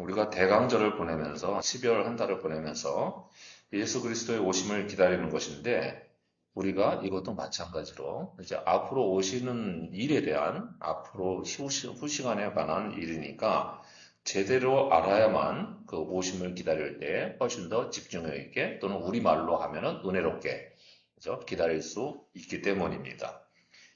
우리가 대강절을 보내면서 12월 한 달을 보내면서 예수 그리스도의 오심을 기다리는 것인데 우리가 이것도 마찬가지로 이제 앞으로 오시는 일에 대한 앞으로 후시간에 관한 일이니까 제대로 알아야만 그 오심을 기다릴 때 훨씬 더 집중력 있게 또는 우리말로 하면은 은혜롭게 그죠? 기다릴 수 있기 때문입니다.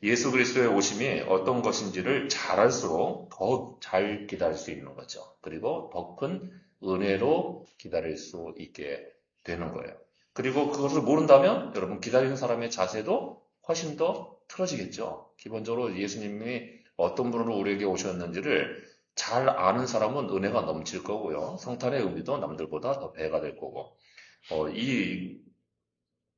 예수 그리스도의 오심이 어떤 것인지를 잘 알수록 더욱 잘 기다릴 수 있는 거죠. 그리고 더 큰 은혜로 기다릴 수 있게 되는 거예요. 그리고 그것을 모른다면 여러분 기다리는 사람의 자세도 훨씬 더 틀어지겠죠. 기본적으로 예수님이 어떤 분으로 우리에게 오셨는지를 잘 아는 사람은 은혜가 넘칠 거고요. 성탄의 의미도 남들보다 더 배가 될 거고. 이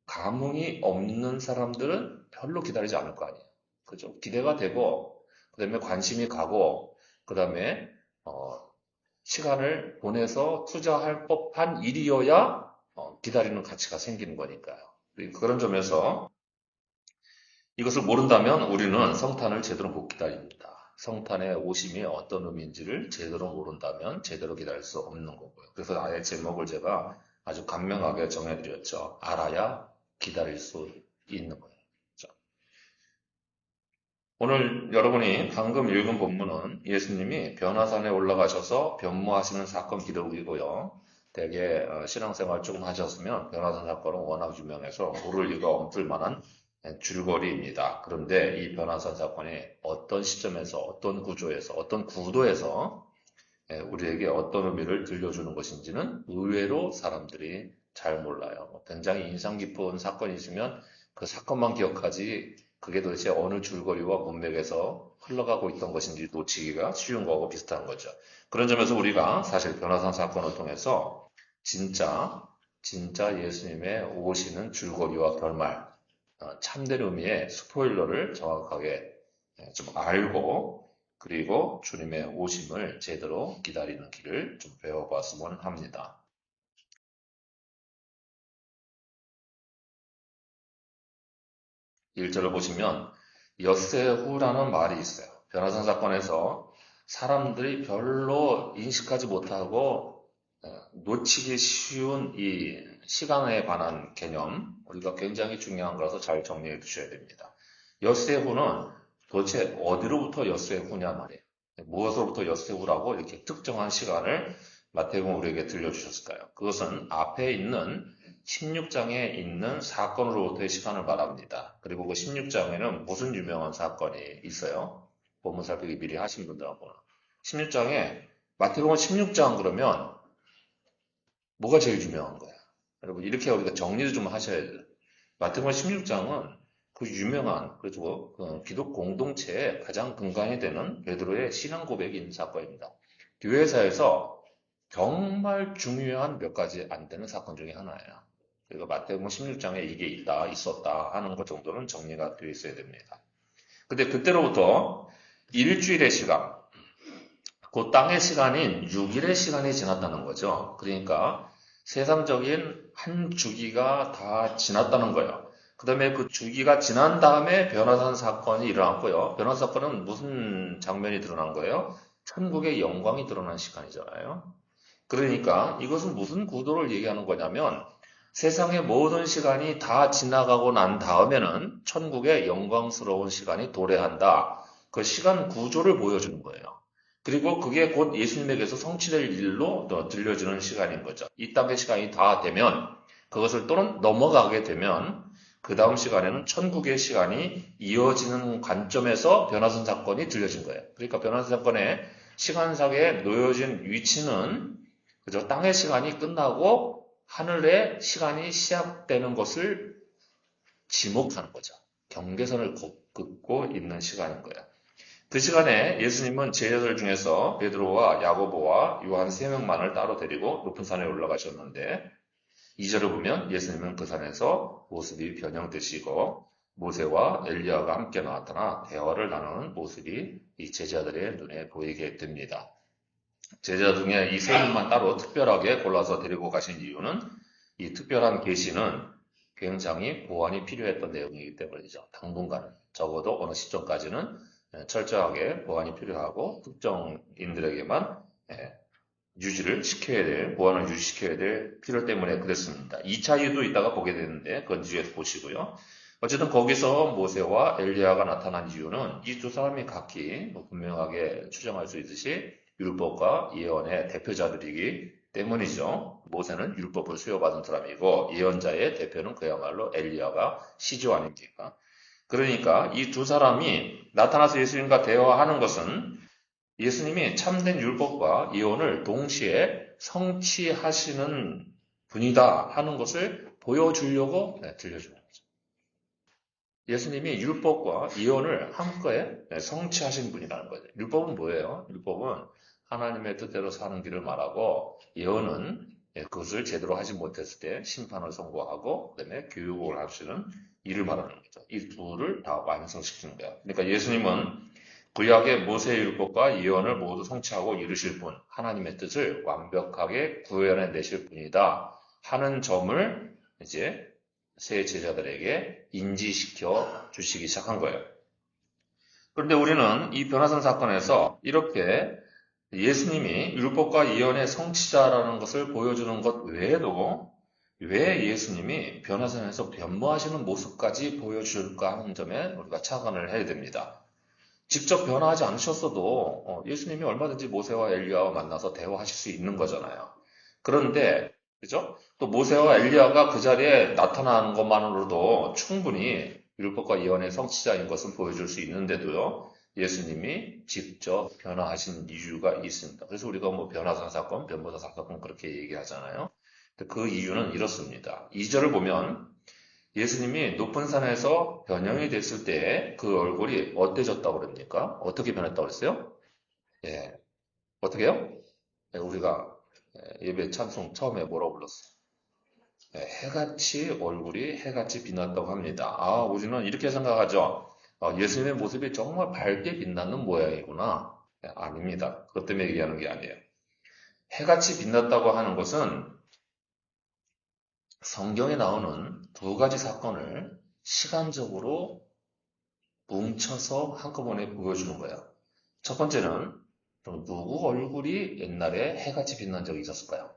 감흥이 없는 사람들은 별로 기다리지 않을 거 아니에요. 그죠? 기대가 되고, 그 다음에 관심이 가고, 그 다음에, 시간을 보내서 투자할 법한 일이어야, 기다리는 가치가 생기는 거니까요. 그런 점에서 이것을 모른다면 우리는 성탄을 제대로 못 기다립니다. 성탄의 오심이 어떤 의미인지를 제대로 모른다면 제대로 기다릴 수 없는 거고요. 그래서 아예 제목을 제가 아주 간명하게 정해드렸죠. 알아야 기다릴 수 있는 거예요. 자, 오늘 여러분이 방금 읽은 본문은 예수님이 변화산에 올라가셔서 변모하시는 사건 기록이고요. 대개 신앙생활 조금 하셨으면 변화산 사건은 워낙 유명해서 모를 이가 없을 만한 줄거리입니다. 그런데 이 변화산 사건이 어떤 시점에서, 어떤 구조에서, 어떤 구도에서 우리에게 어떤 의미를 들려주는 것인지는 의외로 사람들이 잘 몰라요. 굉장히 인상 깊은 사건이 있으면 그 사건만 기억하지 그게 도대체 어느 줄거리와 문맥에서 흘러가고 있던 것인지 놓치기가 쉬운 거하고 비슷한 거죠. 그런 점에서 우리가 사실 변화산 사건을 통해서 진짜 예수님의 오시는 줄거리와 결말, 참된 의미의 스포일러를 정확하게 좀 알고 그리고 주님의 오심을 제대로 기다리는 길을 좀 배워봤으면 합니다. 1절을 보시면 엿새후라는 말이 있어요. 변화산 사건에서 사람들이 별로 인식하지 못하고 놓치기 쉬운 이 시간에 관한 개념 우리가 굉장히 중요한 거라서 잘 정리해 두셔야 됩니다. 엿새후는 도대체 어디로부터 엿새후냐 말이에요. 무엇으로부터 엿새후라고 이렇게 특정한 시간을 마태복음 우리에게 들려주셨을까요? 그것은 앞에 있는 16장에 있는 사건으로부터의 시간을 말합니다. 그리고 그 16장에는 무슨 유명한 사건이 있어요? 본문 살피기 미리 하신 분들하고는. 16장에, 마태복음 16장 그러면 뭐가 제일 유명한 거야? 여러분, 이렇게 우리가 정리를 좀 하셔야 돼요. 마태복음 16장은 그 유명한, 그리고 그 기독 공동체의 가장 근간이 되는 베드로의 신앙 고백이 있는 사건입니다. 교회사에서 정말 중요한 몇 가지 안 되는 사건 중에 하나예요. 그리고 마태복음 16장에 이게 있었다 하는 것 정도는 정리가 되어 있어야 됩니다. 근데 그때로부터 일주일의 시간, 그 땅의 시간인 6일의 시간이 지났다는 거죠. 그러니까 세상적인 한 주기가 다 지났다는 거예요. 그 다음에 그 주기가 지난 다음에 변화산 사건이 일어났고요. 변화산 사건은 무슨 장면이 드러난 거예요? 천국의 영광이 드러난 시간이잖아요. 그러니까 이것은 무슨 구도를 얘기하는 거냐면 세상의 모든 시간이 다 지나가고 난 다음에는 천국의 영광스러운 시간이 도래한다. 그 시간 구조를 보여주는 거예요. 그리고 그게 곧 예수님에게서 성취될 일로 들려주는 시간인 거죠. 이 땅의 시간이 다 되면 그것을 또는 넘어가게 되면 그 다음 시간에는 천국의 시간이 이어지는 관점에서 변화산 사건이 들려진 거예요. 그러니까 변화산 사건의 시간상에 놓여진 위치는 그죠? 땅의 시간이 끝나고 하늘의 시간이 시작되는 것을 지목하는 거죠. 경계선을 긋고 있는 시간인 거예요. 그 시간에 예수님은 제자들 중에서 베드로와 야고보와 요한 세 명만을 따로 데리고 높은 산에 올라가셨는데 2절을 보면 예수님은 그 산에서 모습이 변형되시고 모세와 엘리야가 함께 나타나 대화를 나누는 모습이 이 제자들의 눈에 보이게 됩니다. 제자 중에 이 세 분만 따로 특별하게 골라서 데리고 가신 이유는 이 특별한 계시는 굉장히 보완이 필요했던 내용이기 때문이죠. 당분간은 적어도 어느 시점까지는 철저하게 보완이 필요하고 특정인들에게만 유지를 시켜야 될, 보완을 유지시켜야 될 필요 때문에 그랬습니다. 2차 이유도 이따가 보게 되는데, 그건 뒤에서 보시고요. 어쨌든 거기서 모세와 엘리야가 나타난 이유는 이 두 사람이 각기 분명하게 추정할 수 있듯이 율법과 예언의 대표자들이기 때문이죠. 모세는 율법을 수여받은 사람이고 예언자의 대표는 그야말로 엘리야가 시조 아닙니까? 그러니까 이 두 사람이 나타나서 예수님과 대화하는 것은 예수님이 참된 율법과 예언을 동시에 성취하시는 분이다 하는 것을 보여주려고 들려주는 거죠. 예수님이 율법과 예언을 한꺼에 성취하신 분이라는 거죠. 율법은 뭐예요? 율법은 하나님의 뜻대로 사는 길을 말하고 예언은 그것을 제대로 하지 못했을 때 심판을 선고하고 그다음에 교육을 하시는 일을 말하는 거죠. 이 둘을 다 완성시키는 거예요. 그러니까 예수님은 구약의 모세의 율법과 예언을 모두 성취하고 이루실 분, 하나님의 뜻을 완벽하게 구현해 내실 분이다 하는 점을 이제 새 제자들에게 인지시켜 주시기 시작한 거예요. 그런데 우리는 이 변화산 사건에서 이렇게 예수님이 율법과 예언의 성취자라는 것을 보여주는 것 외에도 왜 예수님이 변화산에서 변모하시는 모습까지 보여줄까 하는 점에 우리가 착안을 해야 됩니다. 직접 변화하지 않으셨어도 예수님이 얼마든지 모세와 엘리야와 만나서 대화하실 수 있는 거잖아요. 그런데 그죠? 또 모세와 엘리야가 그 자리에 나타나는 것만으로도 충분히 율법과 예언의 성취자인 것은 보여줄 수 있는데도요. 예수님이 직접 변화하신 이유가 있습니다. 그래서 우리가 뭐 변화산 사건, 변모사 사건 그렇게 얘기하잖아요. 그 이유는 이렇습니다. 2절을 보면 예수님이 높은 산에서 변형이 됐을 때 그 얼굴이 어때졌다고 그럽니까? 어떻게 변했다고 그랬어요? 예, 어떻게요? 우리가 예배 찬송 처음에 뭐라고 불렀어요? 해같이 얼굴이 해같이 빛났다고 합니다. 우리는 이렇게 생각하죠. 예수님의 모습이 정말 밝게 빛나는 모양이구나. 아닙니다. 그것 때문에 얘기하는 게 아니에요. 해같이 빛났다고 하는 것은 성경에 나오는 두 가지 사건을 시간적으로 뭉쳐서 한꺼번에 보여주는 거예요. 첫 번째는 누구 얼굴이 옛날에 해같이 빛난 적이 있었을까요?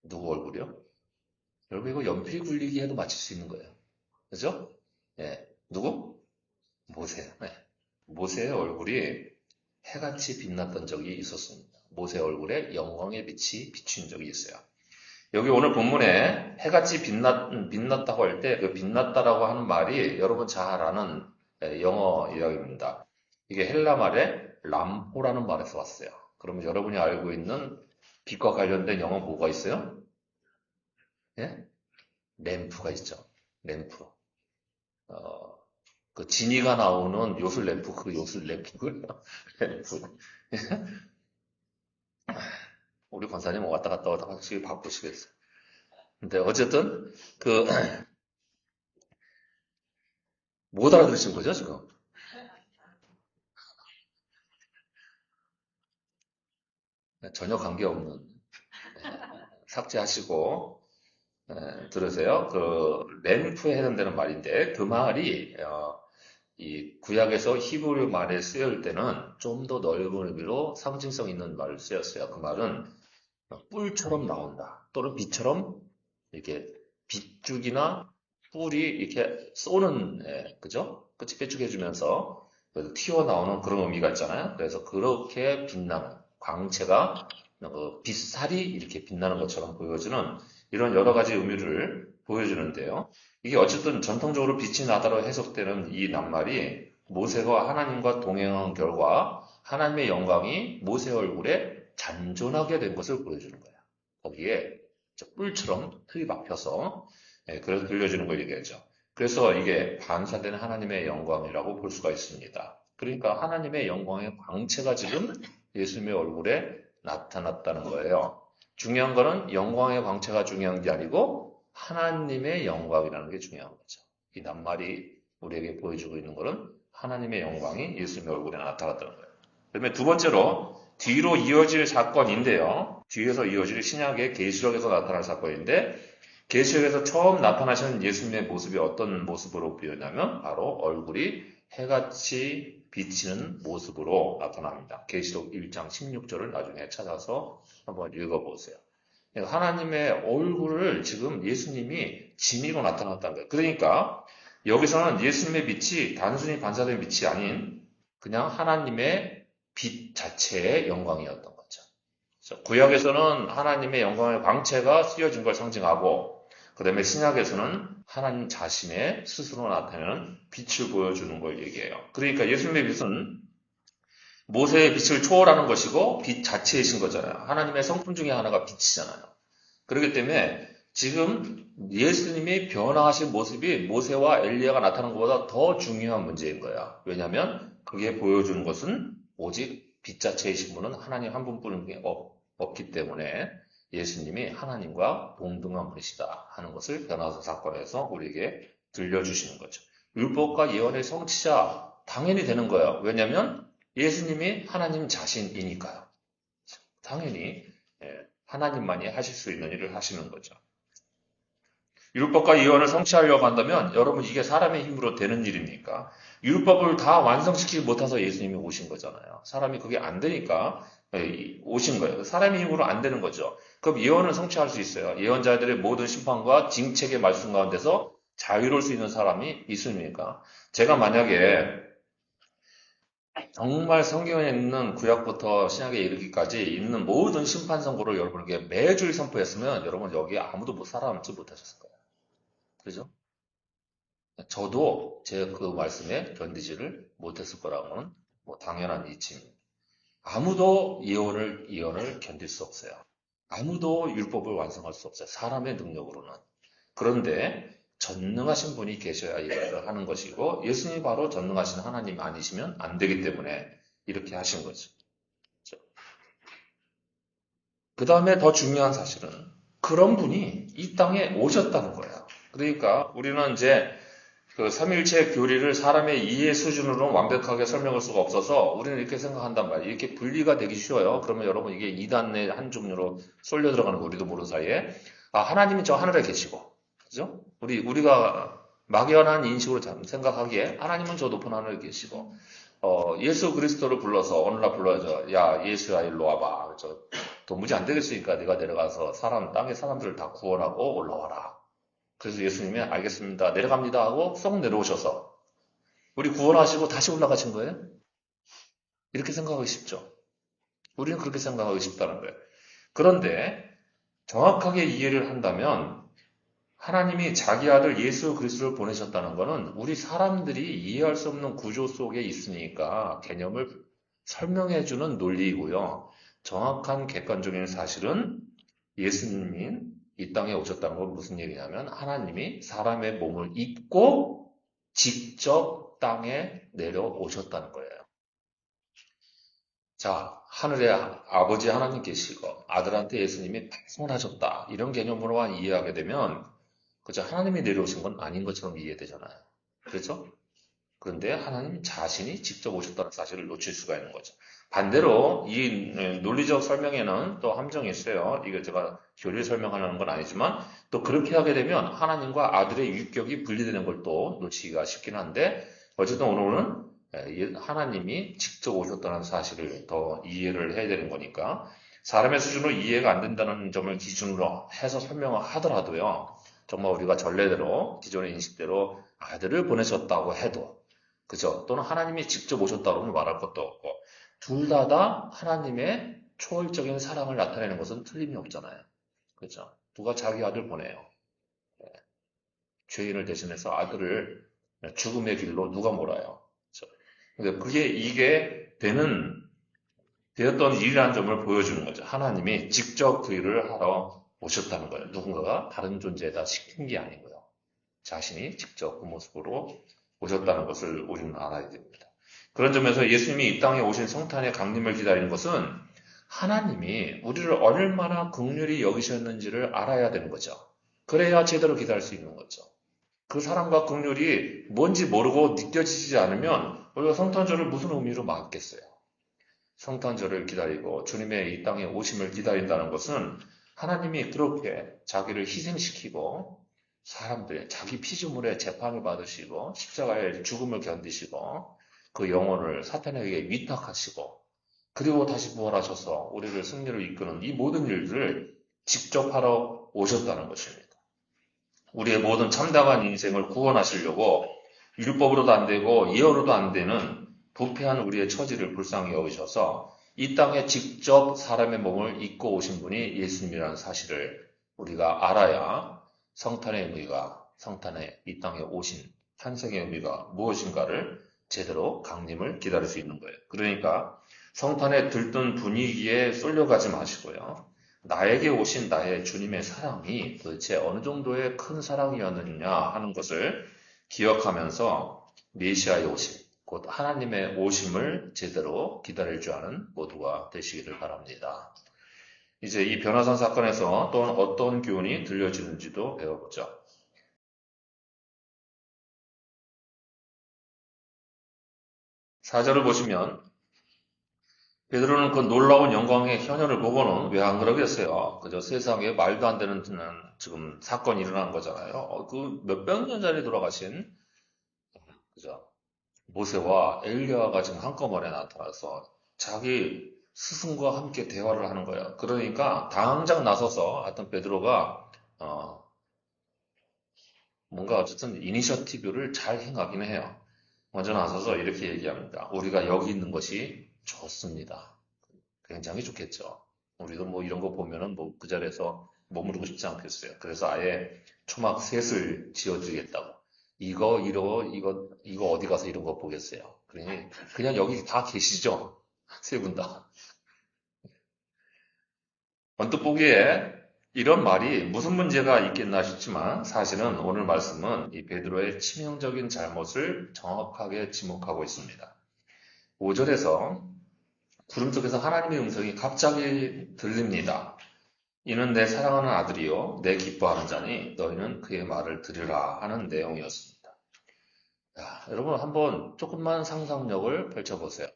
누구 얼굴이요? 여러분 이거 연필 굴리기 해도 맞힐 수 있는 거예요. 그죠? 예. 누구? 모세. 네. 모세의 얼굴이 해같이 빛났던 적이 있었습니다. 모세 얼굴에 영광의 빛이 비춘 적이 있어요. 여기 오늘 본문에 해같이 빛났다고 할 때 그 빛났다라고 하는 말이 여러분 잘 아는 영어 이야기입니다. 이게 헬라 말에 람포라는 말에서 왔어요. 그러면 여러분이 알고 있는 빛과 관련된 영어 뭐가 있어요? 예? 램프가 있죠. 램프. 그 지니가 나오는 요술 램프, 그 요술 램프고요. 램프. 우리 권사님 왔다 갔다 확실히 바쁘시겠어요. 근데 어쨌든 못 알아들으신 거죠, 지금? 전혀 관계없는 삭제하시고 들으세요. 그 램프에 해당되는 말인데 그 말이 이 구약에서 히브리 말에 쓰일 때는 좀 더 넓은 의미로 상징성 있는 말을 쓰였어요. 그 말은 뿔처럼 나온다. 또는 빛처럼 이렇게 빗줄기나 뿔이 이렇게 쏘는 그죠? 끝이 빼쭉해지면서 튀어나오는 그런 의미가 있잖아요. 그래서 그렇게 빛나는 광채가 빛살이 이렇게 빛나는 것처럼 보여주는 이런 여러 가지 의미를 보여주는데요. 이게 어쨌든 전통적으로 빛이 나다로 해석되는 이 낱말이 모세가 하나님과 동행한 결과 하나님의 영광이 모세 얼굴에 잔존하게 된 것을 보여주는 거예요. 거기에 뿔처럼 흙이 박혀서 그래서 들려주는 걸 얘기하죠. 그래서 이게 반사되는 하나님의 영광이라고 볼 수가 있습니다. 그러니까 하나님의 영광의 광채가 지금 예수님의 얼굴에 나타났다는 거예요. 중요한 거는 영광의 광채가 중요한 게 아니고 하나님의 영광이라는 게 중요한 거죠. 이 낱말이 우리에게 보여주고 있는 것은 하나님의 영광이 예수님의 얼굴에 나타났다는 거예요. 그다음에 두 번째로 뒤로 이어질 사건인데요. 뒤에서 이어질 신약의 계시록에서 나타날 사건인데 계시록에서 처음 나타나신 예수님의 모습이 어떤 모습으로 보였냐면 바로 얼굴이 해같이 비치는 모습으로 나타납니다. 계시록 1장 16절을 나중에 찾아서 한번 읽어보세요. 하나님의 얼굴을 지금 예수님이 지니고 나타났다는 거예요. 그러니까 여기서는 예수님의 빛이 단순히 반사된 빛이 아닌 그냥 하나님의 빛 자체의 영광이었던 거죠. 그래서 구약에서는 하나님의 영광의 광채가 씌어진 걸 상징하고, 그 다음에 신약에서는 하나님 자신의 스스로 나타내는 빛을 보여주는 걸 얘기해요. 그러니까 예수님의 빛은 모세의 빛을 초월하는 것이고 빛 자체이신 거잖아요. 하나님의 성품 중에 하나가 빛이잖아요. 그렇기 때문에 지금 예수님이 변화하신 모습이 모세와 엘리야가 나타난 것보다 더 중요한 문제인 거야. 왜냐하면 그게 보여주는 것은 오직 빛 자체이신 분은 하나님 한 분뿐이 없기 때문에 예수님이 하나님과 동등한 분이시다 하는 것을 변화사 사건에서 우리에게 들려주시는 거죠. 율법과 예언의 성취자 당연히 되는 거예요. 왜냐하면 예수님이 하나님 자신이니까요. 당연히 하나님만이 하실 수 있는 일을 하시는 거죠. 율법과 예언을 성취하려고 한다면 여러분 이게 사람의 힘으로 되는 일입니까? 율법을 다 완성시키지 못해서 예수님이 오신 거잖아요. 사람이 그게 안 되니까 오신 거예요. 사람의 힘으로 안 되는 거죠. 그럼 예언을 성취할 수 있어요. 예언자들의 모든 심판과 징책의 말씀 가운데서 자유로울 수 있는 사람이 있습니까? 제가 만약에 정말 성경에 있는 구약부터 신약에 이르기까지 있는 모든 심판 선고를 여러분에게 매주일 선포했으면 여러분 여기 아무도 살아남지 못하셨을 거예요. 그죠? 저도 제 그 말씀에 견디지를 못했을 거라고는 당연한 이치입니다. 아무도 예언을 견딜 수 없어요. 아무도 율법을 완성할 수 없어요. 사람의 능력으로는. 그런데 전능하신 분이 계셔야 이것을 하는 것이고 예수님이 바로 전능하신 하나님 아니시면 안 되기 때문에 이렇게 하신 거죠. 그 다음에 더 중요한 사실은 그런 분이 이 땅에 오셨다는 거예요. 그러니까 우리는 이제 그 삼위일체 교리를 사람의 이해 수준으로 완벽하게 설명할 수가 없어서 우리는 이렇게 생각한단 말이에요. 이렇게 분리가 되기 쉬워요. 그러면 여러분 이게 이단의 한 종류로 쏠려 들어가는 거 우리도 모르는 사이에 하나님이 저 하늘에 계시고 그죠? 우리가 막연한 인식으로 생각하기에 하나님은 저 높은 하늘에 계시고 예수 그리스도를 불러서 오늘날 불러줘. 야 예수야 일로 와봐. 저 도무지 안 되겠으니까 네가 내려가서 땅의 사람들을 다 구원하고 올라와라. 그래서 예수님이 알겠습니다. 내려갑니다 하고 쏙 내려오셔서 우리 구원하시고 다시 올라가신 거예요? 이렇게 생각하기 쉽죠. 우리는 그렇게 생각하기 쉽다는 거예요. 그런데 정확하게 이해를 한다면 하나님이 자기 아들 예수 그리스도를 보내셨다는 것은 우리 사람들이 이해할 수 없는 구조 속에 있으니까 개념을 설명해주는 논리이고요. 정확한 객관적인 사실은 예수님이 이 땅에 오셨다는 건 무슨 얘기냐면 하나님이 사람의 몸을 입고 직접 땅에 내려오셨다는 거예요. 자, 하늘에 아버지 하나님 계시고 아들한테 예수님이 백성하셨다. 이런 개념으로만 이해하게 되면 그저 하나님이 내려오신 건 아닌 것처럼 이해되잖아요. 그렇죠? 그런데 하나님 자신이 직접 오셨다는 사실을 놓칠 수가 있는 거죠. 반대로 이 논리적 설명에는 또 함정이 있어요. 이거 제가 교리를 설명하는 건 아니지만 또 그렇게 하게 되면 하나님과 아들의 유격이 분리되는 걸 또 놓치기가 쉽긴 한데 어쨌든 오늘은 하나님이 직접 오셨다는 사실을 더 이해를 해야 되는 거니까 사람의 수준으로 이해가 안 된다는 점을 기준으로 해서 설명을 하더라도요. 정말 우리가 전례대로 기존의 인식대로 아들을 보내셨다고 해도 그죠? 또는 하나님이 직접 오셨다고 말할 것도 없고 둘 다 하나님의 초월적인 사랑을 나타내는 것은 틀림이 없잖아요. 그죠? 누가 자기 아들 보내요. 죄인을 대신해서 아들을 죽음의 길로 누가 몰아요. 그죠? 그게 이게 되었던 일이라는 점을 보여주는 거죠. 하나님이 직접 그 일을 하러 오셨다는 거예요. 누군가가 다른 존재에다 시킨 게 아니고요. 자신이 직접 그 모습으로 오셨다는 것을 우리는 알아야 됩니다. 그런 점에서 예수님이 이 땅에 오신 성탄의 강림을 기다리는 것은 하나님이 우리를 얼마나 긍휼히 여기셨는지를 알아야 되는 거죠. 그래야 제대로 기다릴 수 있는 거죠. 그 사랑과 긍휼이 뭔지 모르고 느껴지지 않으면 우리가 성탄절을 무슨 의미로 맞겠어요? 성탄절을 기다리고 주님의 이 땅에 오심을 기다린다는 것은 하나님이 그렇게 자기를 희생시키고 사람들이 자기 피조물의 재판을 받으시고 십자가의 죽음을 견디시고 그 영혼을 사탄에게 위탁하시고 그리고 다시 부활하셔서 우리를 승리로 이끄는 이 모든 일들을 직접 하러 오셨다는 것입니다. 우리의 모든 참담한 인생을 구원하시려고 율법으로도 안 되고 예언으로도 안 되는 부패한 우리의 처지를 불쌍히 여기셔서 이 땅에 직접 사람의 몸을 입고 오신 분이 예수님이라는 사실을 우리가 알아야 성탄의 의미가, 성탄의 이 땅에 오신 탄생의 의미가 무엇인가를 제대로 강림을 기다릴 수 있는 거예요. 그러니까 성탄에 들뜬 분위기에 쏠려가지 마시고요. 나에게 오신 나의 주님의 사랑이 도대체 어느 정도의 큰 사랑이었느냐 하는 것을 기억하면서 메시아의 오심, 곧 하나님의 오심을 제대로 기다릴 줄 아는 모두가 되시기를 바랍니다. 이제 이 변화산 사건에서 또 어떤 교훈이 들려지는지도 배워보죠. 4절을 보시면 베드로는 그 놀라운 영광의 현현을 보고는 왜 안 그러겠어요? 그저 세상에 말도 안 되는 지금 사건이 일어난 거잖아요. 그 몇백 년 전에 돌아가신 그죠? 모세와 엘리야가 지금 한꺼번에 나타나서 자기 스승과 함께 대화를 하는 거예요. 그러니까 당장 나서서 하여튼 베드로가 뭔가 어쨌든 이니셔티브를 잘 행하긴 해요. 먼저 나서서 이렇게 얘기합니다. 우리가 여기 있는 것이 좋습니다. 굉장히 좋겠죠. 우리도 뭐 이런 거 보면은 뭐 그 자리에서 머무르고 싶지 않겠어요. 그래서 아예 초막 셋을 지어드리겠다고. 이거 어디 가서 이런 거 보겠어요. 그러니 그냥 여기 다 계시죠. 세 분 다. 언뜻 보기에 이런 말이 무슨 문제가 있겠나 싶지만 사실은 오늘 말씀은 이 베드로의 치명적인 잘못을 정확하게 지목하고 있습니다. 5절에서 구름 속에서 하나님의 음성이 갑자기 들립니다. 이는 내 사랑하는 아들이요 내 기뻐하는 자니 너희는 그의 말을 들으라 하는 내용이었습니다. 자, 여러분 한번 조금만 상상력을 펼쳐보세요.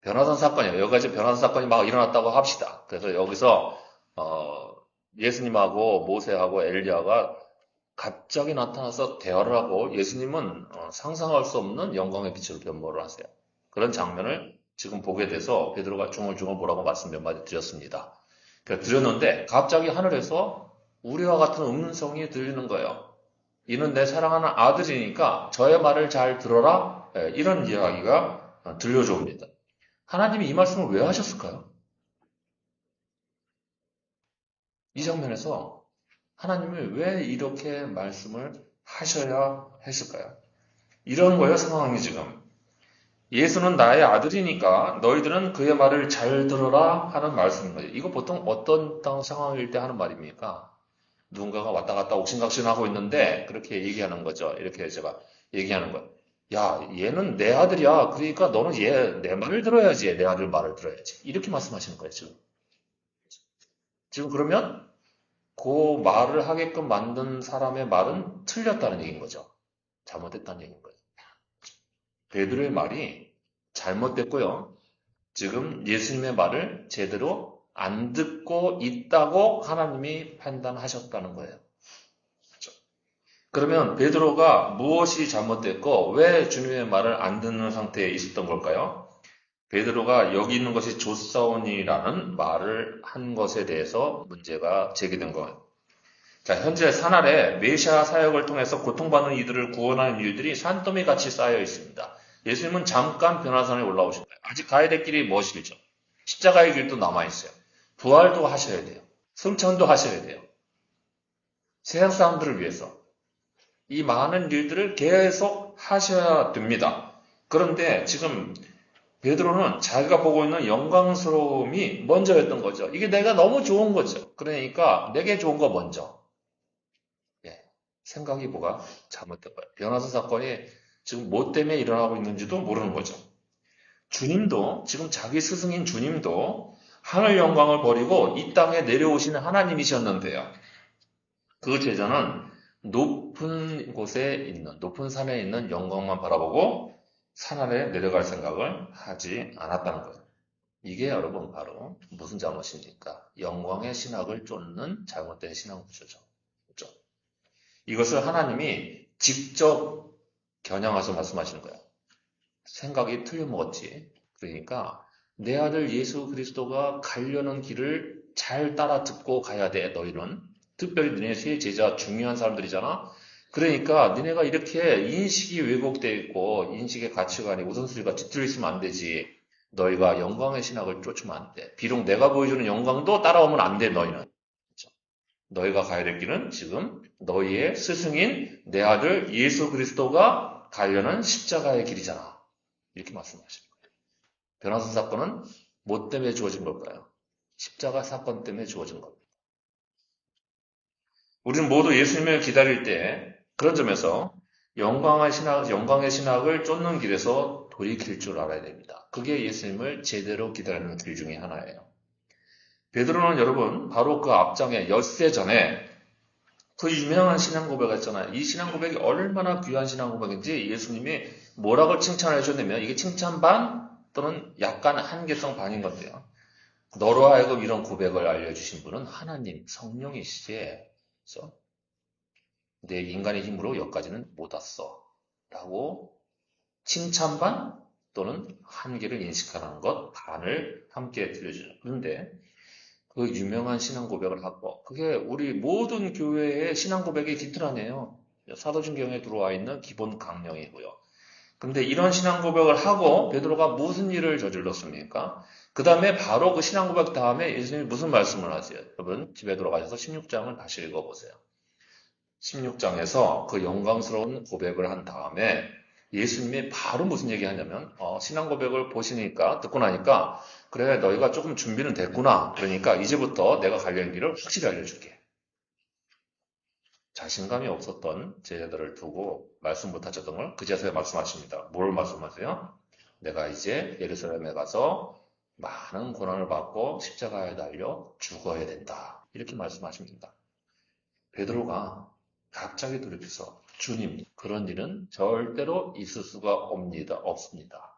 변화산 사건이에요. 여러 가지 변화산 사건이 막 일어났다고 합시다. 그래서 여기서 예수님하고 모세하고 엘리야가 갑자기 나타나서 대화를 하고 예수님은 상상할 수 없는 영광의 빛으로 변모를 하세요. 그런 장면을 지금 보게 돼서 베드로가 중얼중얼 뭐라고 말씀 몇 마디 드렸습니다. 드렸는데 갑자기 하늘에서 우리와 같은 음성이 들리는 거예요. 이는 내 사랑하는 아들이니까 저의 말을 잘 들어라. 이런 이야기가 들려줍니다. 하나님이 이 말씀을 왜 하셨을까요? 이 장면에서 하나님이 왜 이렇게 말씀을 하셔야 했을까요? 이런 거예요, 상황이 지금. 예수는 나의 아들이니까 너희들은 그의 말을 잘 들어라 하는 말씀인 거예요. 이거 보통 어떤 상황일 때 하는 말입니까? 누군가가 왔다 갔다 옥신각신하고 있는데 그렇게 얘기하는 거죠. 이렇게 제가 얘기하는 거예요. 야, 얘는 내 아들이야. 그러니까 너는 내 말을 들어야지. 내 아들 말을 들어야지. 이렇게 말씀하시는 거예요, 지금. 지금 그러면 그 말을 하게끔 만든 사람의 말은 틀렸다는 얘기인 거죠. 잘못됐다는 얘기인 거예요. 베드로의 말이 잘못됐고요. 지금 예수님의 말을 제대로 안 듣고 있다고 하나님이 판단하셨다는 거예요. 그렇죠? 그러면 베드로가 무엇이 잘못됐고 왜 주님의 말을 안 듣는 상태에 있었던 걸까요? 베드로가 여기 있는 것이 좋사오니라는 말을 한 것에 대해서 문제가 제기된 거예요. 자, 현재 산 아래 메시아 사역을 통해서 고통받는 이들을 구원하는 일들이 산더미 같이 쌓여 있습니다. 예수님은 잠깐 변화산에 올라오신 거예요. 아직 가야 될 길이 무엇이죠? 십자가의 길도 남아있어요. 부활도 하셔야 돼요. 승천도 하셔야 돼요. 세상 사람들을 위해서. 이 많은 일들을 계속 하셔야 됩니다. 그런데 지금 베드로는 자기가 보고 있는 영광스러움이 먼저였던 거죠. 이게 내가 너무 좋은 거죠. 그러니까 내게 좋은 거 먼저. 생각이 뭐가 잘못된 거예요. 변화산 사건이 지금 뭐 때문에 일어나고 있는지도 모르는 거죠. 주님도 지금 자기 스승인 주님도 하늘 영광을 버리고 이 땅에 내려오시는 하나님이셨는데요. 그 제자는 높은 곳에 있는 높은 산에 있는 영광만 바라보고 산 아래 내려갈 생각을 하지 않았다는 거예요. 이게 여러분 바로 무슨 잘못입니까? 영광의 신학을 쫓는 잘못된 신앙 구조죠. 그렇죠? 이것을 하나님이 직접 겨냥해서 말씀하시는 거예요. 생각이 틀려먹었지. 그러니까 내 아들 예수 그리스도가 가려는 길을 잘 따라 듣고 가야 돼, 너희는. 특별히 너네 세 제자 중요한 사람들이잖아. 그러니까 너네가 이렇게 인식이 왜곡되어 있고 인식의 가치관이 우선순위가 뒤틀려 있으면 안 되지. 너희가 영광의 신학을 쫓으면 안 돼. 비록 내가 보여주는 영광도 따라오면 안 돼, 너희는. 그렇죠? 너희가 가야 될 길은 지금 너희의 스승인 내 아들 예수 그리스도가 가려는 십자가의 길이잖아. 이렇게 말씀하시는 거예요. 변화산 사건은 뭐 때문에 주어진 걸까요? 십자가 사건 때문에 주어진 겁니다. 우리는 모두 예수님을 기다릴 때 그런 점에서 영광의 신학을 쫓는 길에서 돌이킬 줄 알아야 됩니다. 그게 예수님을 제대로 기다리는 길 중에 하나예요. 베드로는 여러분 바로 그 앞장에 엿새 전에 그 유명한 신앙 고백을 했잖아요. 이 신앙 고백이 얼마나 귀한 신앙 고백인지 예수님이 뭐라고 칭찬을 해줬냐면 이게 칭찬 반 또는 약간 한계성 반인 건데요. 너로 하여금 이런 고백을 알려주신 분은 하나님, 성령이시지. 그래서 내 인간의 힘으로 여기까지는 못 왔어. 라고 칭찬 반 또는 한계를 인식하는 것 반을 함께 들려주죠. 그런데 그 유명한 신앙 고백을 하고 그게 우리 모든 교회의 신앙 고백의 기틀 아니에요. 사도신경에 들어와 있는 기본 강령이고요. 근데 이런 신앙 고백을 하고 베드로가 무슨 일을 저질렀습니까? 그 다음에 바로 그 신앙 고백 다음에 예수님이 무슨 말씀을 하세요? 여러분 집에 들어가셔서 16장을 다시 읽어보세요. 16장에서 그 영광스러운 고백을 한 다음에 예수님이 바로 무슨 얘기 하냐면 신앙 고백을 보시니까 듣고 나니까 그래 너희가 조금 준비는 됐구나. 그러니까 이제부터 내가 가려는 길을 확실히 알려줄게. 자신감이 없었던 제자들을 두고 말씀 못하셨던 걸 그제서야 말씀하십니다. 뭘 말씀하세요? 내가 이제 예루살렘에 가서 많은 고난을 받고 십자가에 달려 죽어야 된다. 이렇게 말씀하십니다. 베드로가 갑자기 돌이켜서 주님, 그런 일은 절대로 있을 수가 없습니다.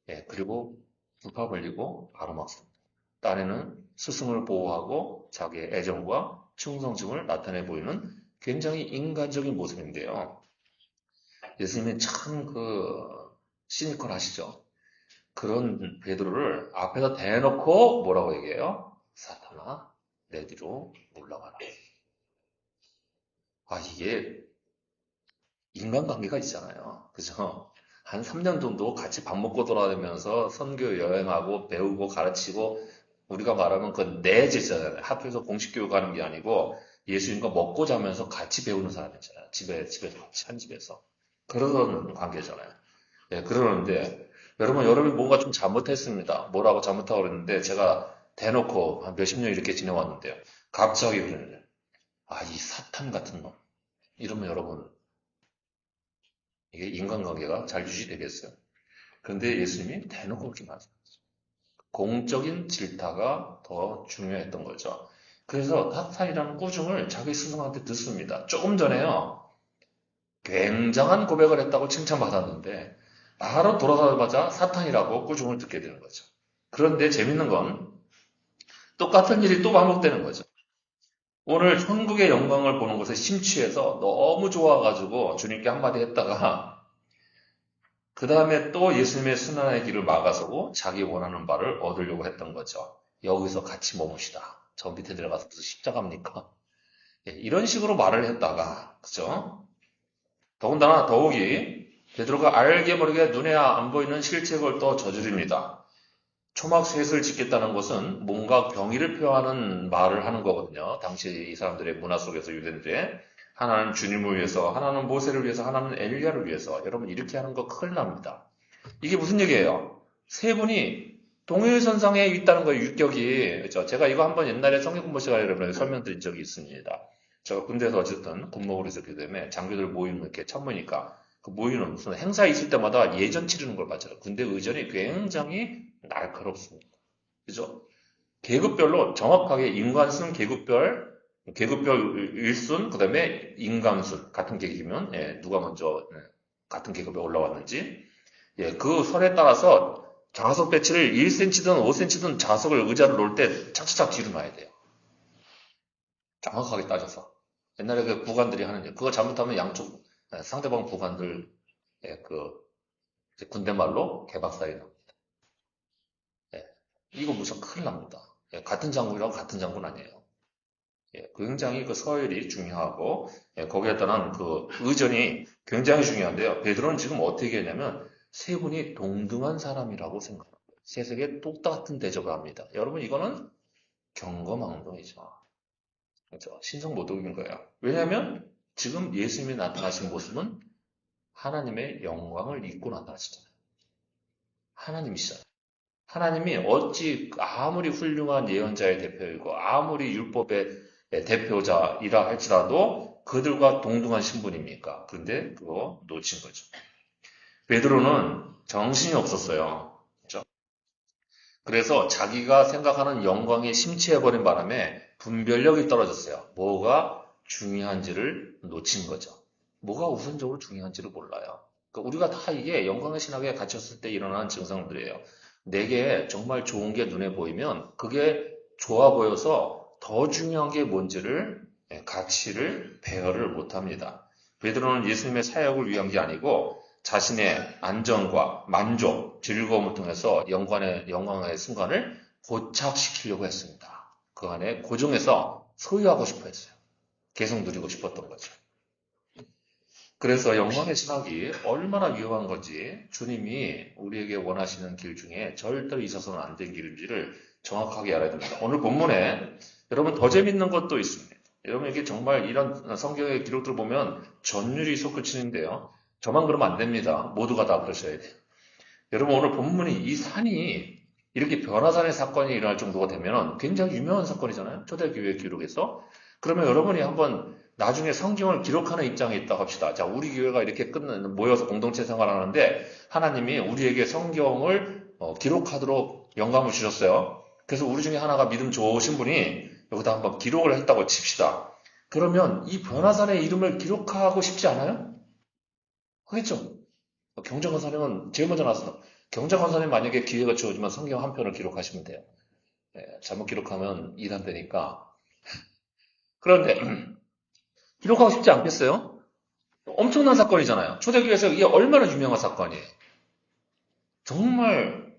예, 그리고 불파 벌리고 바로 막습니다. 딴에는 스승을 보호하고 자기의 애정과 충성심을 나타내 보이는 굉장히 인간적인 모습인데요. 예수님이 참 시니컬하시죠. 그런 베드로를 앞에서 대놓고 뭐라고 얘기해요? 사탄아, 내 뒤로 물러가라. 이게 인간관계가 있잖아요. 그죠? 한 3년 정도 같이 밥 먹고 돌아다니면서 선교 여행하고 배우고 가르치고 우리가 말하면 그 내지잖아요. 학교에서 공식 교육하는 게 아니고 예수님과 먹고 자면서 같이 배우는 사람 있잖아요. 집에서 같이 한 집에서. 그런 관계잖아요. 네, 그러는데 여러분이 뭔가 좀 잘못했습니다. 뭐라고 잘못하고 그랬는데 제가 대놓고 한 몇십 년 이렇게 지내왔는데요. 갑자기 그러는데 이 사탄 같은 놈. 이러면 여러분 이게 인간관계가 잘 유지되겠어요. 그런데 예수님이 대놓고 그렇게 말씀하셨어요. 공적인 질타가 더 중요했던 거죠. 그래서 사탄이라는 꾸중을 자기 스승한테 듣습니다. 조금 전에요. 굉장한 고백을 했다고 칭찬받았는데 바로 돌아가자마자 사탄이라고 꾸중을 듣게 되는 거죠. 그런데 재밌는 건 똑같은 일이 또 반복되는 거죠. 오늘 천국의 영광을 보는 것에 심취해서 너무 좋아가지고 주님께 한마디 했다가 그 다음에 또 예수님의 순환의 길을 막아서고 자기 원하는 바를 얻으려고 했던 거죠. 여기서 같이 머무시다. 저 밑에 들어가서 무슨 십자가입니까? 이런 식으로 말을 했다가 그죠? 더군다나 더욱이 베드로가 알게 모르게 눈에 안 보이는 실책을 또 저지릅니다. 초막셋을 짓겠다는 것은 뭔가 경의를 표하는 말을 하는 거거든요. 당시 이 사람들의 문화 속에서 유대인들의 하나는 주님을 위해서, 하나는 모세를 위해서, 하나는 엘리야를 위해서. 여러분 이렇게 하는 거 큰일 납니다. 이게 무슨 얘기예요? 세 분이 동일선상에 있다는 거예요. 유격이. 그렇죠? 제가 이거 한번 옛날에 성경 공부 시간에 여러분에게 설명드린 적이 있습니다. 제가 군대에서 어쨌든 군목으로 있었기 때문에 장교들 모이는 이렇게 참모니까 그 모이는 무슨 행사 있을 때마다 예전 치르는 걸 봤잖아요. 군대 의전이 굉장히 날카롭습니다. 그죠? 계급별로 정확하게 인관순, 계급별 일순, 그 다음에 인강순, 같은 계급이면, 누가 먼저, 같은 계급에 올라왔는지, 그 설에 따라서 좌석 배치를 1cm든 5cm든 좌석을 의자를 놓을 때 착착착 뒤로 놔야 돼요. 정확하게 따져서. 옛날에 그 구관들이 하는 일. 그거 잘못하면 양쪽, 상대방 구관들, 그, 이제 군대 말로 개박살이 납니다. 예, 이거 무슨 큰일 납니다. 같은 장군이라고 같은 장군 아니에요. 굉장히 그 서열이 중요하고, 거기에 따른 그 의전이 굉장히 중요한데요. 베드로는 지금 어떻게 했냐면, 세 분이 동등한 사람이라고 생각합니다. 세상에 똑같은 대접을 합니다. 여러분, 이거는 경거망동이죠. 그렇죠? 신성모독인 거예요. 왜냐하면 지금 예수님이 나타나신 모습은 하나님의 영광을 입고 나타나시잖아요. 하나님이시잖아요. 하나님이 어찌 아무리 훌륭한 예언자의 대표이고 아무리 율법의 대표자이라 할지라도 그들과 동등한 신분입니까? 그런데 그거 놓친 거죠. 베드로는 정신이 없었어요. 그렇죠? 그래서 자기가 생각하는 영광에 심취해버린 바람에 분별력이 떨어졌어요. 뭐가 중요한지를 놓친 거죠. 뭐가 우선적으로 중요한지를 몰라요. 그러니까 우리가 다 이게 영광의 신학에 갇혔을 때 일어나는 증상들이에요. 내게 정말 좋은 게 눈에 보이면 그게 좋아 보여서 더 중요한 게 뭔지를 가치를 배열을 못합니다. 베드로는 예수님의 사역을 위한 게 아니고 자신의 안정과 만족, 즐거움을 통해서 영광의 순간을 고착시키려고 했습니다. 그 안에 고정해서 소유하고 싶어 했어요. 계속 누리고 싶었던 거죠. 그래서 영광의 신학이 얼마나 위험한 건지 주님이 우리에게 원하시는 길 중에 절대로 있어서는 안 된 길인지를 정확하게 알아야 됩니다. 오늘 본문에 여러분 더 재밌는 것도 있습니다. 여러분 이게 정말 이런 성경의 기록들을 보면 전율이 솟구치는데요. 저만 그러면 안 됩니다. 모두가 다 그러셔야 돼요. 여러분 오늘 본문이 이 산이 이렇게 변화산의 사건이 일어날 정도가 되면 굉장히 유명한 사건이잖아요. 초대교회 기록에서. 그러면 여러분이 한번 나중에 성경을 기록하는 입장에 있다 합시다. 자, 우리 교회가 이렇게 모여서 공동체 생활하는데 하나님이 우리에게 성경을 기록하도록 영감을 주셨어요. 그래서 우리 중에 하나가 믿음 좋으신 분이 여기다 한번 기록을 했다고 칩시다. 그러면 이 변화산의 이름을 기록하고 싶지 않아요? 하겠죠? 경제건설님은 제일 먼저 나왔어. 경제건설님 만약에 기회가 주어지면 성경 한 편을 기록하시면 돼요. 잘못 기록하면 이단되니까. 그런데 기록하고 싶지 않겠어요? 엄청난 사건이잖아요. 초대교회에서 이게 얼마나 유명한 사건이에요. 정말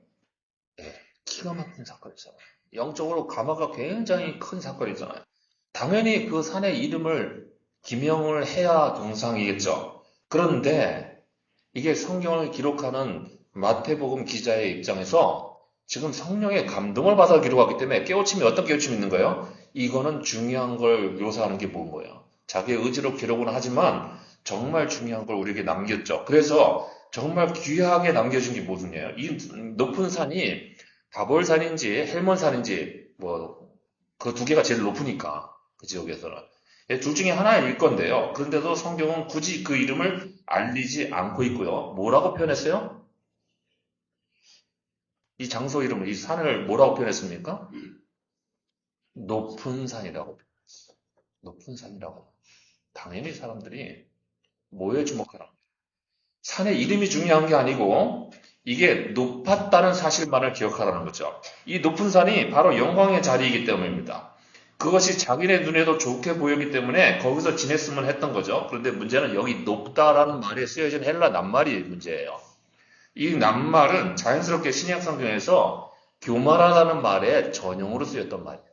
기가 막힌 사건이잖아요. 영적으로 가마가 굉장히 큰 사건이잖아요. 당연히 그 산의 이름을 기명을 해야 정상이겠죠. 그런데 이게 성경을 기록하는 마태복음 기자의 입장에서 지금 성령의 감동을 받아 기록하기 때문에 깨우침이 어떤 깨우침이 있는 거예요? 이거는 중요한 걸 묘사하는 게 뭔 거예요? 자기의 의지로 기록은 하지만 정말 중요한 걸 우리에게 남겼죠. 그래서 정말 귀하게 남겨진 게 무엇이냐요? 이 높은 산이 다볼산인지 헬몬산인지 뭐 그 두 개가 제일 높으니까 그 지역에서는 둘 중에 하나일 건데요. 그런데도 성경은 굳이 그 이름을 알리지 않고 있고요. 뭐라고 표현했어요? 이 장소 이름을, 이 산을 뭐라고 표현했습니까? 높은 산이라고. 높은 산이라고. 당연히 사람들이 뭐에 주목하라. 산의 이름이 중요한 게 아니고 이게 높았다는 사실만을 기억하라는 거죠. 이 높은 산이 바로 영광의 자리이기 때문입니다. 그것이 자기네 눈에도 좋게 보였기 때문에 거기서 지냈으면 했던 거죠. 그런데 문제는 여기 높다라는 말에 쓰여진 헬라 낱말이 문제예요. 이 낱말은 자연스럽게 신약 성경에서 교만하다는 말에 전용으로 쓰였던 말이에요.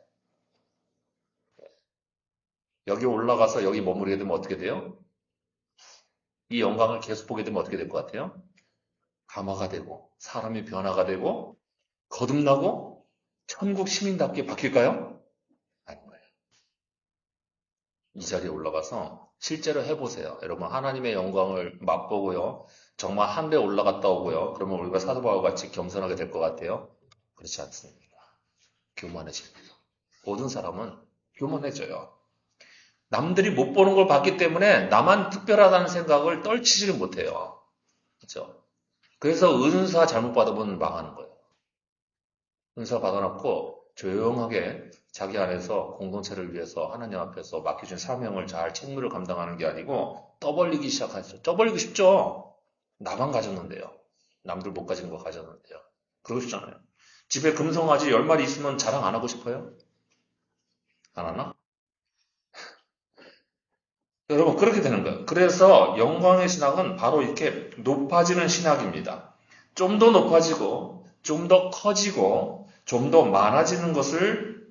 여기 올라가서 여기 머무르게 되면 어떻게 돼요? 이 영광을 계속 보게 되면 어떻게 될 것 같아요? 감화가 되고 사람이 변화가 되고 거듭나고 천국 시민답게 바뀔까요? 아닌 거예요. 이 자리에 올라가서 실제로 해보세요. 여러분 하나님의 영광을 맛보고요. 정말 한 배 올라갔다 오고요. 그러면 우리가 사도 바울과 같이 겸손하게 될 것 같아요? 그렇지 않습니다. 교만해집니다. 모든 사람은 교만해져요. 남들이 못 보는 걸 봤기 때문에 나만 특별하다는 생각을 떨치지를 못해요. 그렇죠? 그래서 은사 잘못 받으면 망하는 거예요. 은사 받아놓고 조용하게 자기 안에서 공동체를 위해서 하나님 앞에서 맡겨준 사명을 잘 책무를 감당하는 게 아니고 떠벌리기 시작하죠. 떠벌리고 싶죠? 나만 가졌는데요. 남들 못 가진 거 가졌는데요. 그러고 싶잖아요. 집에 금송아지 10마리 있으면 자랑 안 하고 싶어요? 안 하나? 여러분, 그렇게 되는 거예요. 그래서 영광의 신학은 바로 이렇게 높아지는 신학입니다. 좀 더 높아지고, 좀 더 커지고, 좀 더 많아지는 것을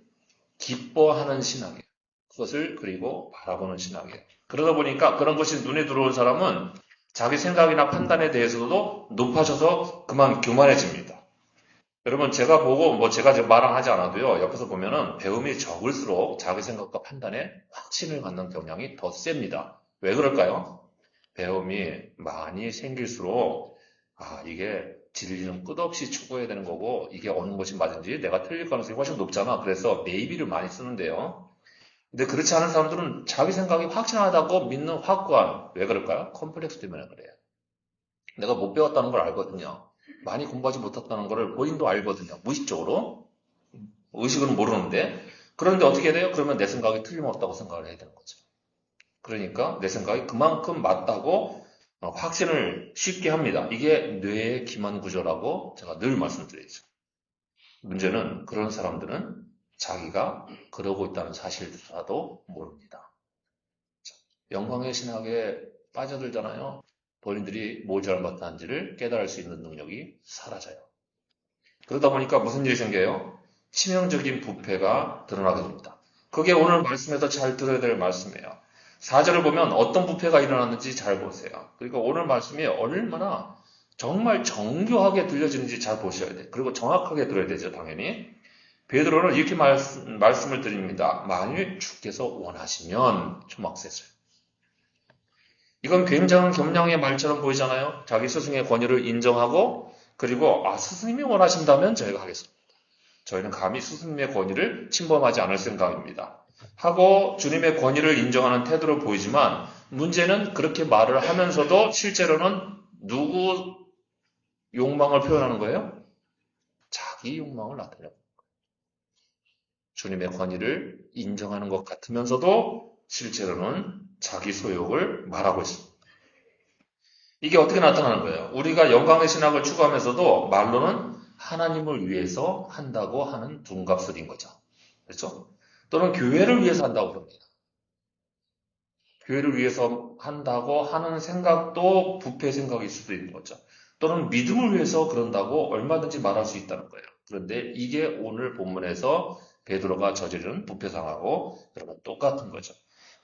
기뻐하는 신학이에요. 그것을 그리고 바라보는 신학이에요. 그러다 보니까 그런 것이 눈에 들어온 사람은 자기 생각이나 판단에 대해서도 높아져서 그만 교만해집니다. 여러분, 제가 보고, 제가 말을 하지 않아도요, 옆에서 보면은 배움이 적을수록 자기 생각과 판단에 확신을 갖는 경향이 더 셉니다. 왜 그럴까요? 배움이 많이 생길수록, 이게 진리는 끝없이 추구해야 되는 거고, 이게 어느 것이 맞은지 내가 틀릴 가능성이 훨씬 높잖아. 그래서 maybe를 많이 쓰는데요. 근데 그렇지 않은 사람들은 자기 생각이 확신하다고 믿는 확고한, 왜 그럴까요? 컴플렉스 때문에 그래요. 내가 못 배웠다는 걸 알거든요. 많이 공부하지 못했다는 걸 본인도 알거든요. 무의식적으로. 의식은 모르는데. 그런데 어떻게 돼요? 그러면 내 생각이 틀림없다고 생각을 해야 되는 거죠. 그러니까 내 생각이 그만큼 맞다고 확신을 쉽게 합니다. 이게 뇌의 기만 구조라고 제가 늘 말씀드리죠. 문제는 그런 사람들은 자기가 그러고 있다는 사실조차도 모릅니다. 영광의 신학에 빠져들잖아요. 본인들이 뭘 잘못하는지를 깨달을 수 있는 능력이 사라져요. 그러다 보니까 무슨 일이 생겨요? 치명적인 부패가 드러나게 됩니다. 그게 오늘 말씀에서 잘 들어야 될 말씀이에요. 4절을 보면 어떤 부패가 일어났는지 잘 보세요. 그리고 오늘 말씀이 얼마나 정말 정교하게 들려지는지 잘 보셔야 돼요. 그리고 정확하게 들어야 되죠, 당연히. 베드로는 이렇게 말씀을 드립니다. 만일 주께서 원하시면 초막셋을. 이건 굉장한 겸양의 말처럼 보이잖아요. 자기 스승의 권위를 인정하고 그리고 스승님이 원하신다면 저희가 하겠습니다. 저희는 감히 스승님의 권위를 침범하지 않을 생각입니다. 하고 주님의 권위를 인정하는 태도로 보이지만 문제는 그렇게 말을 하면서도 실제로는 누구 욕망을 표현하는 거예요? 자기 욕망을 나타내는 거예요. 주님의 권위를 인정하는 것 같으면서도 실제로는 자기 소욕을 말하고 있습니다. 이게 어떻게 나타나는 거예요? 우리가 영광의 신학을 추구하면서도 말로는 하나님을 위해서 한다고 하는 둔갑술인 거죠. 그렇죠? 또는 교회를 위해서 한다고 그럽니다. 교회를 위해서 한다고 하는 생각도 부패 생각일 수도 있는 거죠. 또는 믿음을 위해서 그런다고 얼마든지 말할 수 있다는 거예요. 그런데 이게 오늘 본문에서 베드로가 저지른 부패상하고 여러분 똑같은 거죠.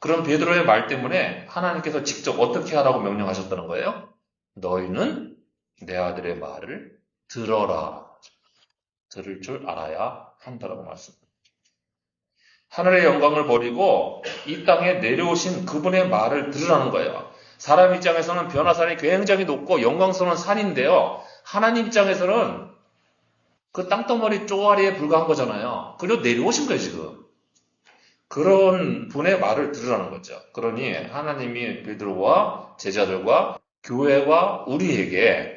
그런 베드로의 말 때문에 하나님께서 직접 어떻게 하라고 명령하셨다는 거예요? 너희는 내 아들의 말을 들어라. 들을 줄 알아야 한다라고 말씀합니다. 하늘의 영광을 버리고 이 땅에 내려오신 그분의 말을 들으라는 거예요. 사람 입장에서는 변화산이 굉장히 높고 영광스러운 산인데요. 하나님 입장에서는 그 땅덩어리 쪼가리에 불과한 거잖아요. 그리고 내려오신 거예요, 지금. 그런 분의 말을 들으라는 거죠. 그러니 하나님이 베드로와 제자들과 교회와 우리에게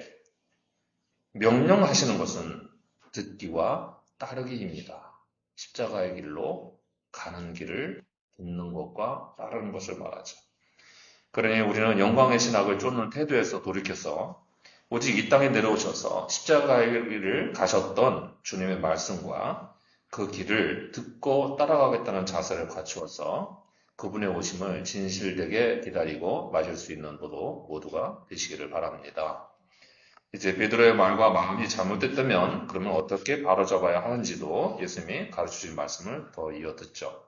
명령하시는 것은 듣기와 따르기입니다. 십자가의 길로 가는 길을 듣는 것과 따르는 것을 말하죠. 그러니 우리는 영광의 신학을 쫓는 태도에서 돌이켜서 오직 이 땅에 내려오셔서 십자가의 길을 가셨던 주님의 말씀과 그 길을 듣고 따라가겠다는 자세를 갖추어서 그분의 오심을 진실되게 기다리고 맞을 수 있는 모두가 되시기를 바랍니다. 이제 베드로의 말과 마음이 잘못됐다면 그러면 어떻게 바로잡아야 하는지도 예수님이 가르쳐주신 말씀을 더 이어 듣죠.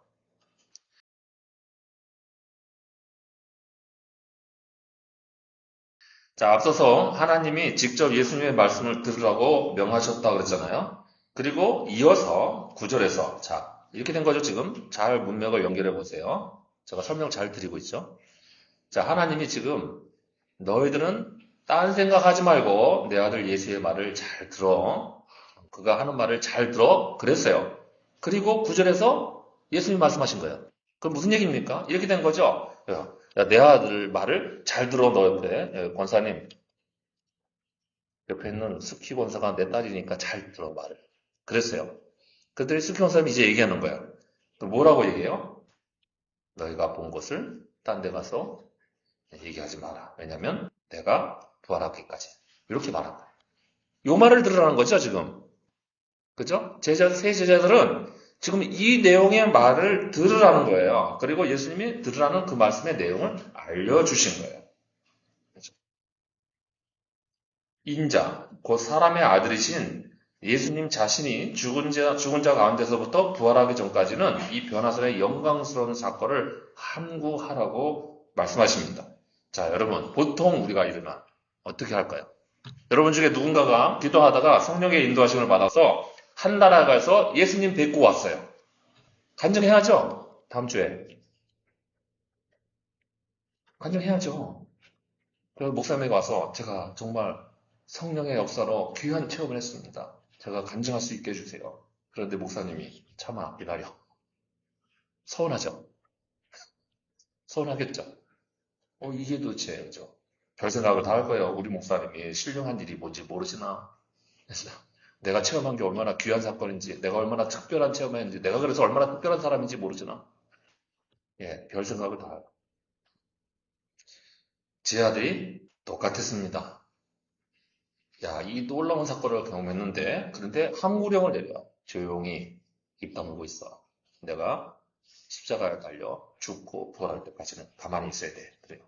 자, 앞서서 하나님이 직접 예수님의 말씀을 들으라고 명하셨다 그랬잖아요. 그리고 이어서 9절에서 자, 이렇게 된 거죠, 지금. 잘 문맥을 연결해 보세요. 제가 설명 잘 드리고 있죠. 자, 하나님이 지금 너희들은 딴 생각하지 말고 내 아들 예수의 말을 잘 들어. 그가 하는 말을 잘 들어. 그랬어요. 그리고 9절에서 예수님이 말씀하신 거예요. 그럼 무슨 얘기입니까? 이렇게 된 거죠. 야, 내 아들 말을 잘 들어. 너 옆에 권사님 옆에 있는 스키 권사가 내 딸이니까 잘 들어 말을. 그랬어요. 그랬더니 스키 권사님이 이제 얘기하는 거예요. 뭐라고 얘기해요? 너희가 본 것을 딴 데 가서 얘기하지 마라. 왜냐면 내가 부활하기까지. 이렇게 말한 거예요. 요 말을 들으라는 거죠, 지금. 그죠? 세 제자들은 지금 이 내용의 말을 들으라는 거예요. 그리고 예수님이 들으라는 그 말씀의 내용을 알려주신 거예요. 인자, 곧 사람의 아들이신 예수님 자신이 죽은 자 가운데서부터 부활하기 전까지는 이 변화선의 영광스러운 사건을 함구하라고 말씀하십니다. 자, 여러분, 보통 우리가 일어나 어떻게 할까요? 여러분 중에 누군가가 기도하다가 성령의 인도하심을 받아서 한 나라에 가서 예수님 뵙고 왔어요. 간증해야죠. 다음 주에. 간증해야죠. 그래서 목사님에게 와서 제가 정말 성령의 역사로 귀한 체험을 했습니다. 제가 간증할 수 있게 해주세요. 그런데 목사님이 참아 기다려. 서운하죠? 서운하겠죠? 이게 도대체 그죠? 별 생각을 다 할 거예요. 우리 목사님이 신령한 일이 뭔지 모르시나? 그래서 내가 체험한 게 얼마나 귀한 사건인지, 내가 얼마나 특별한 체험했는지, 내가 그래서 얼마나 특별한 사람인지 모르시나? 예, 별 생각을 다 해요. 제 아들이 똑같았습니다. 야, 이 놀라운 사건을 경험했는데, 그런데 항구령을 내려 조용히 입 다물고 있어. 내가 십자가에 달려 죽고 부활할 때까지는 가만히 있어야 돼. 그래요.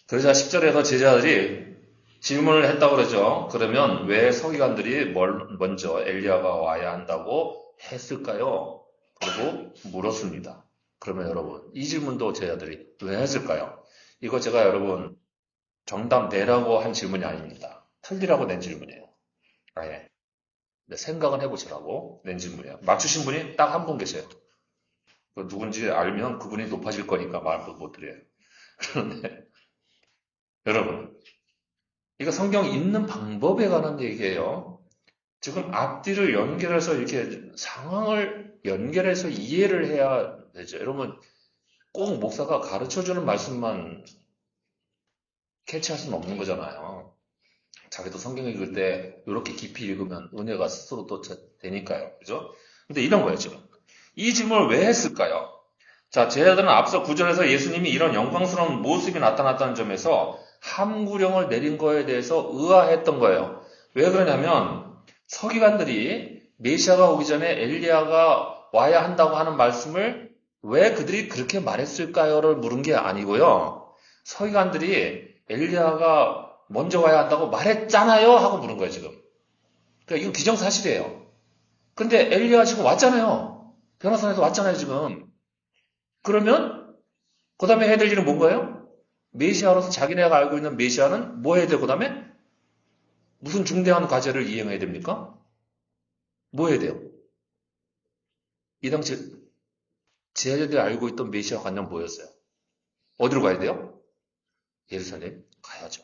그러자 10절에서 제자들이 질문을 했다고 그러죠. 그러면 왜 서기관들이 먼저 엘리야가 와야 한다고 했을까요? 그리고 물었습니다. 그러면 여러분, 이 질문도 제자들이 왜 했을까요? 이거 제가 여러분 정답 내라고 한 질문이 아닙니다. 틀리라고 낸 질문이에요. 아예. 생각은 해보시라고 낸 질문이에요. 맞추신 분이 딱 한 분 계세요. 누군지 알면 그분이 높아질 거니까 말도 못 드려요. 그런데 여러분, 이거 성경 읽는 방법에 관한 얘기예요. 지금 앞뒤를 연결해서 이렇게 상황을 연결해서 이해를 해야 되죠. 여러분, 꼭 목사가 가르쳐주는 말씀만 캐치할 수는 없는 거잖아요. 자기도 성경 읽을 때 이렇게 깊이 읽으면 은혜가 스스로 또 되니까요. 그죠? 근데 이런 거예요, 지금. 이 질문을 왜 했을까요? 자, 제자들은 앞서 9절에서 예수님이 이런 영광스러운 모습이 나타났다는 점에서 함구령을 내린 거에 대해서 의아했던 거예요. 왜 그러냐면 서기관들이 메시아가 오기 전에 엘리야가 와야 한다고 하는 말씀을 왜 그들이 그렇게 말했을까요를 물은 게 아니고요. 서기관들이 엘리야가 먼저 와야 한다고 말했잖아요 하고 물은 거예요, 지금. 그러니까 이건 기정사실이에요. 근데 엘리야가 지금 왔잖아요. 변호사에서 왔잖아요, 지금. 그러면 그 다음에 해야 될 일은 뭔가요? 메시아로서 자기네가 알고 있는 메시아는 뭐 해야 되고 그 다음에 무슨 중대한 과제를 이행해야 됩니까? 뭐 해야 돼요? 이 당시 제자들이 알고 있던 메시아 관념 뭐였어요? 어디로 가야 돼요? 예루살렘 가야죠.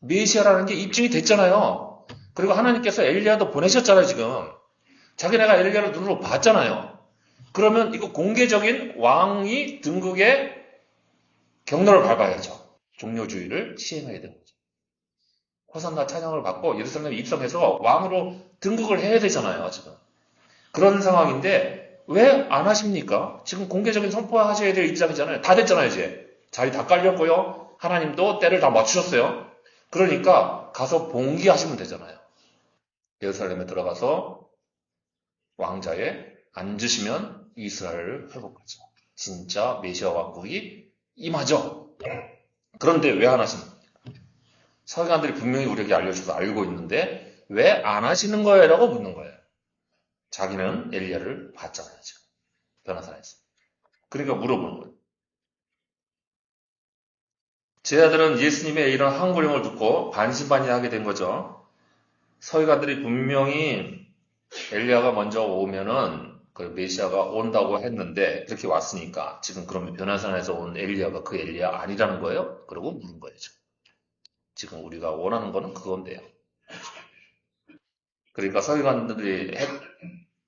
메시아라는 게 입증이 됐잖아요. 그리고 하나님께서 엘리야도 보내셨잖아요, 지금. 자기네가 엘리야를 눈으로 봤잖아요. 그러면 이거 공개적인 왕이 등극의 경로를 밟아야죠. 종료주의를 시행해야 되는 거죠. 호산나 찬양을 받고 예루살렘에 입성해서 왕으로 등극을 해야 되잖아요, 지금. 그런 상황인데 왜 안 하십니까? 지금 공개적인 선포하셔야 될 입장이잖아요. 다 됐잖아요, 이제. 자리 다 깔렸고요. 하나님도 때를 다 맞추셨어요. 그러니까 가서 봉기하시면 되잖아요. 예루살렘에 들어가서 왕자에 앉으시면 이스라엘을 회복하죠. 진짜 메시아 왕국이 임하죠. 그런데 왜 안 하십니까? 서기관들이 분명히 우리에게 알려줘서 알고 있는데 왜 안 하시는 거예요? 라고 묻는 거예요. 자기는 엘리야를 봤잖아요, 지금. 변화산에서. 그러니까 물어보는 거예요. 제자들은 예수님의 이런 항구령을 듣고 반신반의하게 된 거죠. 서기관들이 분명히 엘리야가 먼저 오면은 그 메시아가 온다고 했는데 그렇게 왔으니까 지금 그러면 변화산에서 온 엘리야가 그 엘리야 아니라는 거예요? 그러고 물은 거예요. 지금 우리가 원하는 거는 그건데요. 그러니까 서기관들이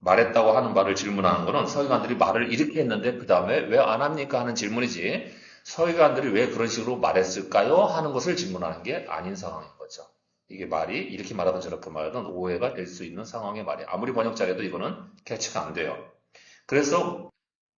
말했다고 하는 말을 질문하는 거는 서기관들이 말을 이렇게 했는데 그 다음에 왜 안 합니까 하는 질문이지 서기관들이 왜 그런 식으로 말했을까요 하는 것을 질문하는 게 아닌 상황인 거죠. 이게 말이 이렇게 말하든 저렇게 말하든 오해가 될 수 있는 상황의 말이에요. 아무리 번역자라도 이거는 캐치가 안 돼요. 그래서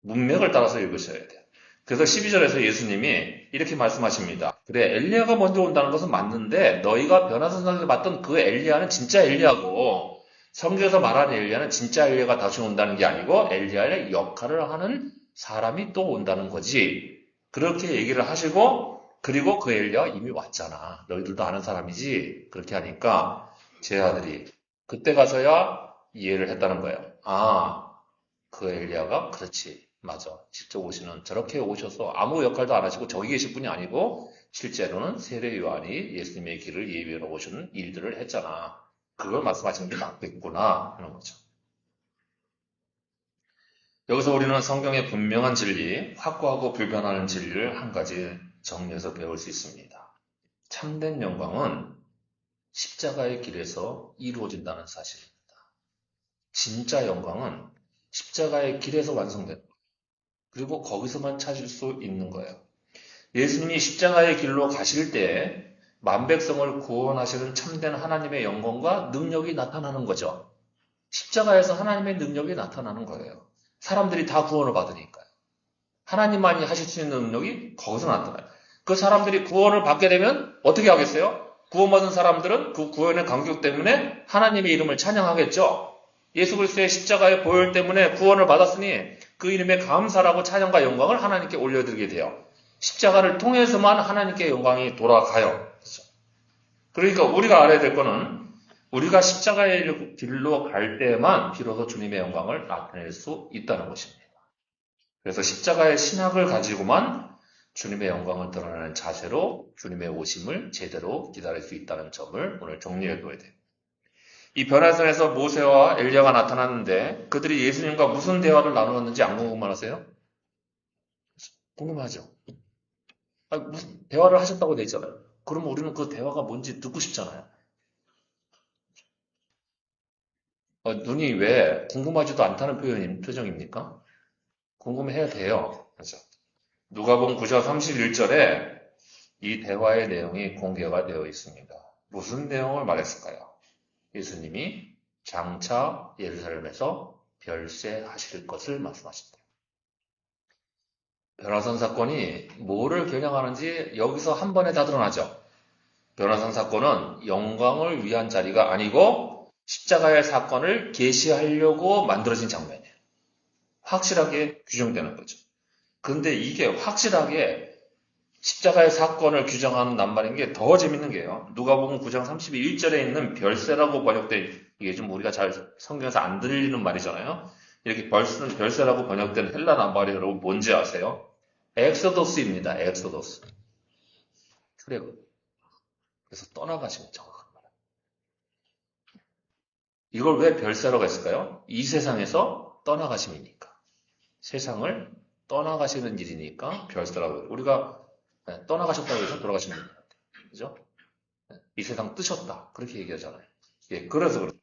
문맥을 따라서 읽으셔야 돼요. 그래서 12절에서 예수님이 이렇게 말씀하십니다. 그래, 엘리야가 먼저 온다는 것은 맞는데 너희가 변화선상에서 봤던 그 엘리야는 진짜 엘리야고 성경에서 말하는 엘리야는 진짜 엘리야가 다시 온다는 게 아니고 엘리야의 역할을 하는 사람이 또 온다는 거지. 그렇게 얘기를 하시고 그리고 그 엘리야가 이미 왔잖아. 너희들도 아는 사람이지. 그렇게 하니까 제 아들이 그때 가서야 이해를 했다는 거예요. 아, 그 엘리야가 그렇지. 맞아. 직접 오시는 저렇게 오셔서 아무 역할도 안 하시고 저기 계실 분이 아니고 실제로는 세례 요한이 예수님의 길을 예비하러 오시는 일들을 했잖아. 그걸 말씀하시는 게 맞겠구나 하는 거죠. 여기서 우리는 성경의 분명한 진리, 확고하고 불변하는 진리를 한 가지 정리해서 배울 수 있습니다. 참된 영광은 십자가의 길에서 이루어진다는 사실입니다. 진짜 영광은 십자가의 길에서 완성된다. 그리고 거기서만 찾을 수 있는 거예요. 예수님이 십자가의 길로 가실 때 만백성을 구원하시는 참된 하나님의 영광과 능력이 나타나는 거죠. 십자가에서 하나님의 능력이 나타나는 거예요. 사람들이 다 구원을 받으니까요. 하나님만이 하실 수 있는 능력이 거기서 나타나요. 그 사람들이 구원을 받게 되면 어떻게 하겠어요? 구원받은 사람들은 그 구원의 감격 때문에 하나님의 이름을 찬양하겠죠. 예수 그리스도의 십자가의 보혈 때문에 구원을 받았으니 그 이름에 감사라고 찬양과 영광을 하나님께 올려드리게 돼요. 십자가를 통해서만 하나님께 영광이 돌아가요. 그렇죠? 그러니까 우리가 알아야 될 거는 우리가 십자가의 길로 갈 때만 비로소 주님의 영광을 나타낼 수 있다는 것입니다. 그래서 십자가의 신학을 가지고만 주님의 영광을 드러내는 자세로 주님의 오심을 제대로 기다릴 수 있다는 점을 오늘 정리해둬야 돼요. 이 변화선에서 모세와 엘리야가 나타났는데 그들이 예수님과 무슨 대화를 나누었는지 안 궁금하세요? 궁금하죠? 무슨 대화를 하셨다고 돼 있잖아요. 그러면 우리는 그 대화가 뭔지 듣고 싶잖아요. 눈이 왜 궁금하지도 않다는 표정입니까? 궁금해야 돼요. 그렇죠? 누가복음 9장 31절에 이 대화의 내용이 공개가 되어 있습니다. 무슨 내용을 말했을까요? 예수님이 장차 예루살렘에서 별세하실 것을 말씀하신다. 변화선 사건이 뭐를 겨냥하는지 여기서 한 번에 다 드러나죠. 변화선 사건은 영광을 위한 자리가 아니고 십자가의 사건을 계시하려고 만들어진 장면이에요. 확실하게 규정되는 거죠. 그런데 이게 확실하게 십자가의 사건을 규정하는 낱말인 게 더 재밌는 게요. 누가복음 9장 31절에 있는 별세라고 번역된, 이게 좀 우리가 잘 성경에서 안 들리는 말이잖아요. 이렇게 별세라고 번역된 헬라 낱말이 여러분 뭔지 아세요? 엑소더스입니다. 엑소더스. 출애굽. 그래서 떠나가시면 정확한 말이에요. 이걸 왜 별세라고 했을까요? 이 세상에서 떠나가심이니까. 세상을 떠나가시는 일이니까 별세라고 해요. 우리가 떠나가셨다고 해서 돌아가신 분들 같아요. 그죠? 이 세상 뜨셨다. 그렇게 얘기하잖아요. 예, 그래서 그렇죠.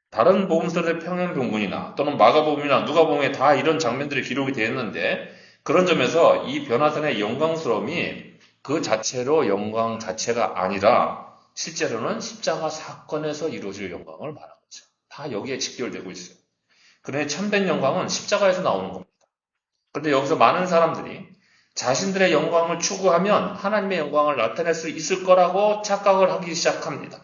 다른 복음서의 평행본문이나 또는 마가복음이나 누가복음에 다 이런 장면들이 기록이 되어 있는데 그런 점에서 이 변화선의 영광스러움이 그 자체로 영광 자체가 아니라 실제로는 십자가 사건에서 이루어질 영광을 말하는 거죠. 다 여기에 직결되고 있어요. 그러니 참된 영광은 십자가에서 나오는 겁니다. 그런데 여기서 많은 사람들이 자신들의 영광을 추구하면 하나님의 영광을 나타낼 수 있을 거라고 착각을 하기 시작합니다.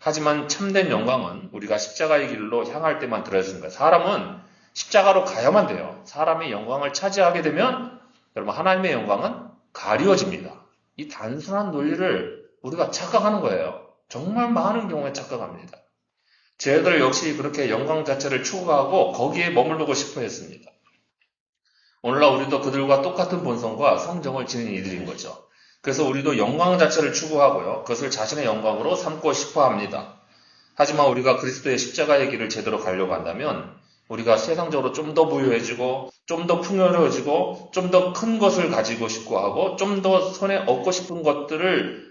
하지만 참된 영광은 우리가 십자가의 길로 향할 때만 들어있습니다. 사람은 십자가로 가야만 돼요. 사람의 영광을 차지하게 되면 여러분 하나님의 영광은 가리워집니다. 이 단순한 논리를 우리가 착각하는 거예요. 정말 많은 경우에 착각합니다. 쟤들 역시 그렇게 영광 자체를 추구하고 거기에 머무르고 싶어 했습니다. 오늘날 우리도 그들과 똑같은 본성과 성정을 지닌 이들인 거죠. 그래서 우리도 영광 자체를 추구하고요. 그것을 자신의 영광으로 삼고 싶어 합니다. 하지만 우리가 그리스도의 십자가의 길을 제대로 가려고 한다면 우리가 세상적으로 좀 더 부유해지고 좀 더 풍요로워지고 좀 더 큰 것을 가지고 싶고 하고 좀 더 손에 얻고 싶은 것들을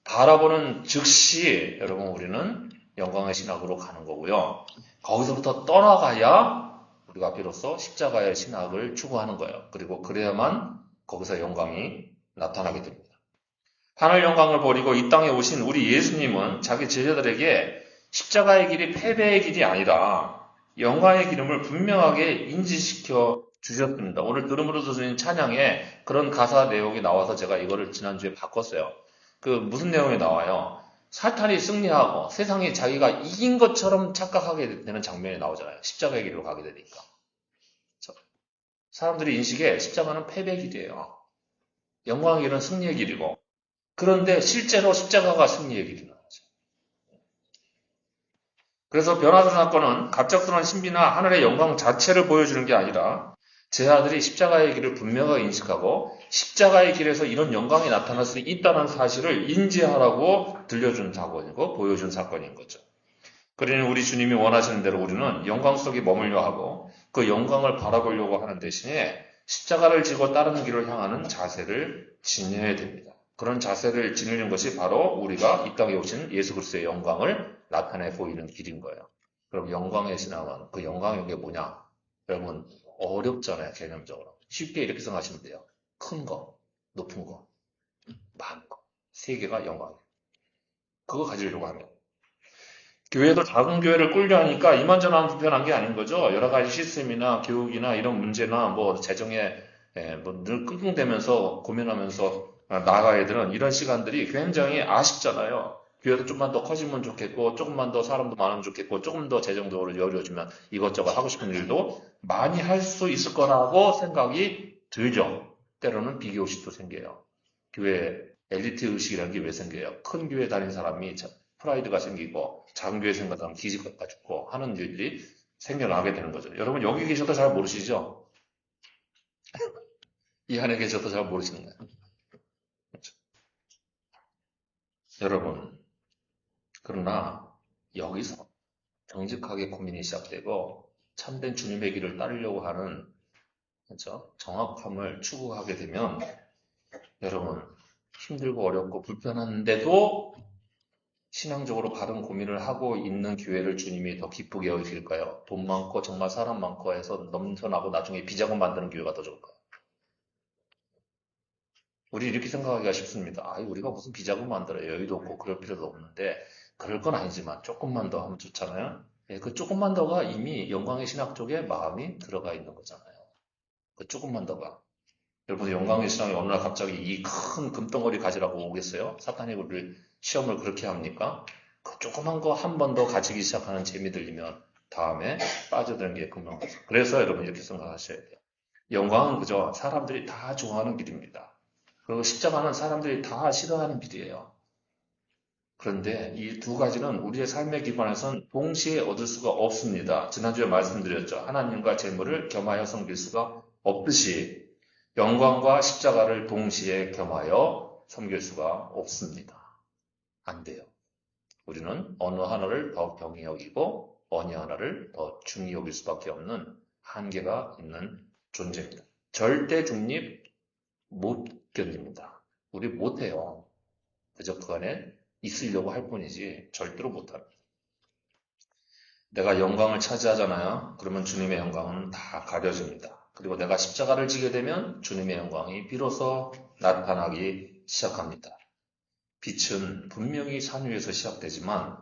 바라보는 즉시 여러분 우리는 영광의 신학으로 가는 거고요. 거기서부터 떠나가야 우리가 비로소 십자가의 신학을 추구하는 거예요. 그리고 그래야만 거기서 영광이 나타나게 됩니다. 하늘 영광을 버리고 이 땅에 오신 우리 예수님은 자기 제자들에게 십자가의 길이 패배의 길이 아니라 영광의 기름을 분명하게 인지시켜 주셨습니다. 오늘 들음으로 드린 찬양에 그런 가사 내용이 나와서 제가 이거를 지난주에 바꿨어요. 그 무슨 내용이 나와요? 사탄이 승리하고 세상이 자기가 이긴 것처럼 착각하게 되는 장면이 나오잖아요. 십자가의 길로 가게 되니까. 사람들이 인식에 십자가는 패배의 길이에요. 영광의 길은 승리의 길이고, 그런데 실제로 십자가가 승리의 길이라는 거죠. 그래서 변화된 사건은 갑작스러운 신비나 하늘의 영광 자체를 보여주는 게 아니라 제 아들이 십자가의 길을 분명하게 인식하고 십자가의 길에서 이런 영광이 나타날 수 있다는 사실을 인지하라고 들려준 사건이고 보여준 사건인 거죠. 그러니 우리 주님이 원하시는 대로 우리는 영광 속에 머물려 하고 그 영광을 바라보려고 하는 대신에 십자가를 지고 따르는 길을 향하는 자세를 지녀야 됩니다. 그런 자세를 지니는 것이 바로 우리가 이 땅에 오신 예수 그리스도의 영광을 나타내 보이는 길인 거예요. 그럼 영광의 신앙은 그 영광이 게 뭐냐? 여러분 어렵잖아요, 개념적으로. 쉽게 이렇게 생각하시면 돼요. 큰 거, 높은 거, 많은 거. 세 개가 영광이에요. 그거 가지려고 하면. 교회도 작은 교회를 꾸려 하니까 이만저만 불편한 게 아닌 거죠. 여러 가지 시스템이나 교육이나 이런 문제나 뭐 재정에 뭐 늘 끙끙대면서 고민하면서 나아가야 되는 이런 시간들이 굉장히 아쉽잖아요. 교회도 좀만 더 커지면 좋겠고, 조금만 더 사람도 많으면 좋겠고, 조금 더 재정적으로 여려주면 이것저것 하고 싶은 일도 많이 할 수 있을 거라고 생각이 들죠. 때로는 비교의식도 생겨요. 교회 엘리트 의식이라는 게 왜 생겨요? 큰 교회 다닌 사람이 프라이드가 생기고, 작은 교회 생각하는 사람 기지가 죽고 하는 일들이 생겨나게 되는 거죠. 여러분 여기 계셔도 잘 모르시죠? 이 안에 계셔도 잘 모르시는 거예요. 그렇죠? 여러분, 그러나 여기서 정직하게 고민이 시작되고 참된 주님의 길을 따르려고 하는 그렇죠? 정확함을 추구하게 되면 여러분 힘들고 어렵고 불편한데도 신앙적으로 바른 고민을 하고 있는 교회를 주님이 더 기쁘게 여기실까요? 돈 많고 정말 사람 많고 해서 넘쳐나고 나중에 비자금 만드는 교회가 더 좋을까요? 우리 이렇게 생각하기가 쉽습니다. 우리가 무슨 비자금 만들어요. 여유도 없고 그럴 필요도 없는데 그럴 건 아니지만 조금만 더 하면 좋잖아요. 그 조금만 더가 이미 영광의 신학 쪽에 마음이 들어가 있는 거잖아요. 그 조금만 더가. 여러분 영광의 신앙이 어느 날 갑자기 이 큰 금덩어리 가지라고 오겠어요? 사탄이 우리를 시험을 그렇게 합니까? 그 조그만 거 한 번 더 가지기 시작하는 재미 들리면 다음에 빠져드는 게 금방가죠. 그래서 여러분 이렇게 생각하셔야 돼요. 영광은 그저 사람들이 다 좋아하는 길입니다. 그리고 십자가는 사람들이 다 싫어하는 길이에요. 그런데 이 두 가지는 우리의 삶의 기반에선 동시에 얻을 수가 없습니다. 지난주에 말씀드렸죠. 하나님과 재물을 겸하여 섬길 수가 없듯이 영광과 십자가를 동시에 겸하여 섬길 수가 없습니다. 안 돼요. 우리는 어느 하나를 더 경히 여기고 어느 하나를 더 중히 여길 수밖에 없는 한계가 있는 존재입니다. 절대 중립 못 견딥니다. 우리 못해요. 그저 그 안에 있으려고 할 뿐이지 절대로 못합니다. 내가 영광을 차지하잖아요. 그러면 주님의 영광은 다 가려집니다. 그리고 내가 십자가를 지게 되면 주님의 영광이 비로소 나타나기 시작합니다. 빛은 분명히 산 위에서 시작되지만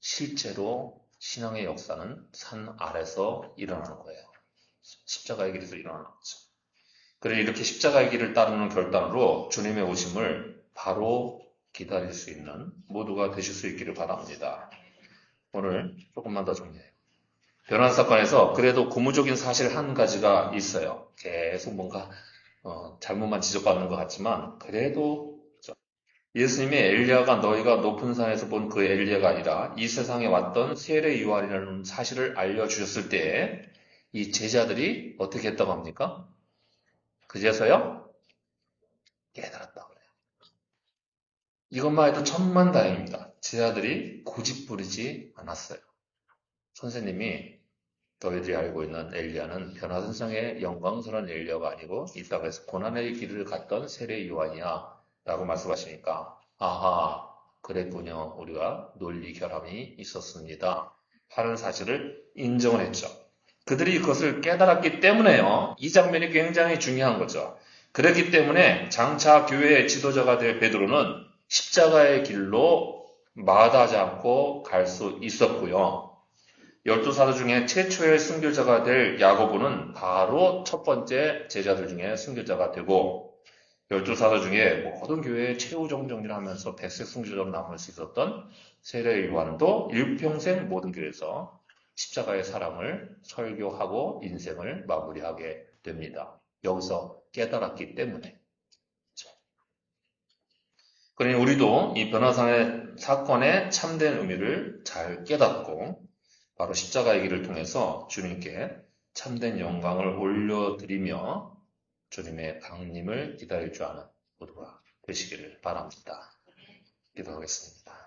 실제로 신앙의 역사는 산 아래서 일어나는 거예요. 십자가의 길에서 일어나는 거죠. 그래 이렇게 십자가의 길을 따르는 결단으로 주님의 오심을 바로 기다릴 수 있는 모두가 되실 수 있기를 바랍니다. 오늘 조금만 더 정리해요. 변환 사건에서 그래도 고무적인 사실 한 가지가 있어요. 계속 뭔가 잘못만 지적받는 것 같지만 그래도 예수님의 엘리야가 너희가 높은 산에서 본 그 엘리야가 아니라 이 세상에 왔던 세례 요한이라는 사실을 알려주셨을 때 이 제자들이 어떻게 했다고 합니까? 그제서야 깨달았다고 그래요. 이것만 해도 천만다행입니다. 제자들이 고집부리지 않았어요. 선생님이 너희들이 알고 있는 엘리야는 변화선상의 영광스러운 엘리야가 아니고 이 땅에서 고난의 길을 갔던 세례 요한이야 라고 말씀하시니까 아하 그랬군요. 우리가 논리 결함이 있었습니다 하는 사실을 인정을 했죠. 그들이 그것을 깨달았기 때문에요. 이 장면이 굉장히 중요한 거죠. 그렇기 때문에 장차 교회의 지도자가 될 베드로는 십자가의 길로 마다하지 않고 갈 수 있었고요. 12사도 중에 최초의 순교자가 될 야고보는 바로 첫 번째 제자들 중에 순교자가 되고 열두 사도 중에 모든 교회의 최후 정정리를 하면서 백색 승주처럼 남을 수 있었던 세례 요한도 일평생 모든 교회에서 십자가의 사랑을 설교하고 인생을 마무리하게 됩니다. 여기서 깨달았기 때문에. 그러니 우리도 이 변화산의 사건의 참된 의미를 잘 깨닫고 바로 십자가의 길을 통해서 주님께 참된 영광을 올려드리며 주님의 강림을 기다릴 줄 아는 모두가 되시기를 바랍니다. 기도하겠습니다.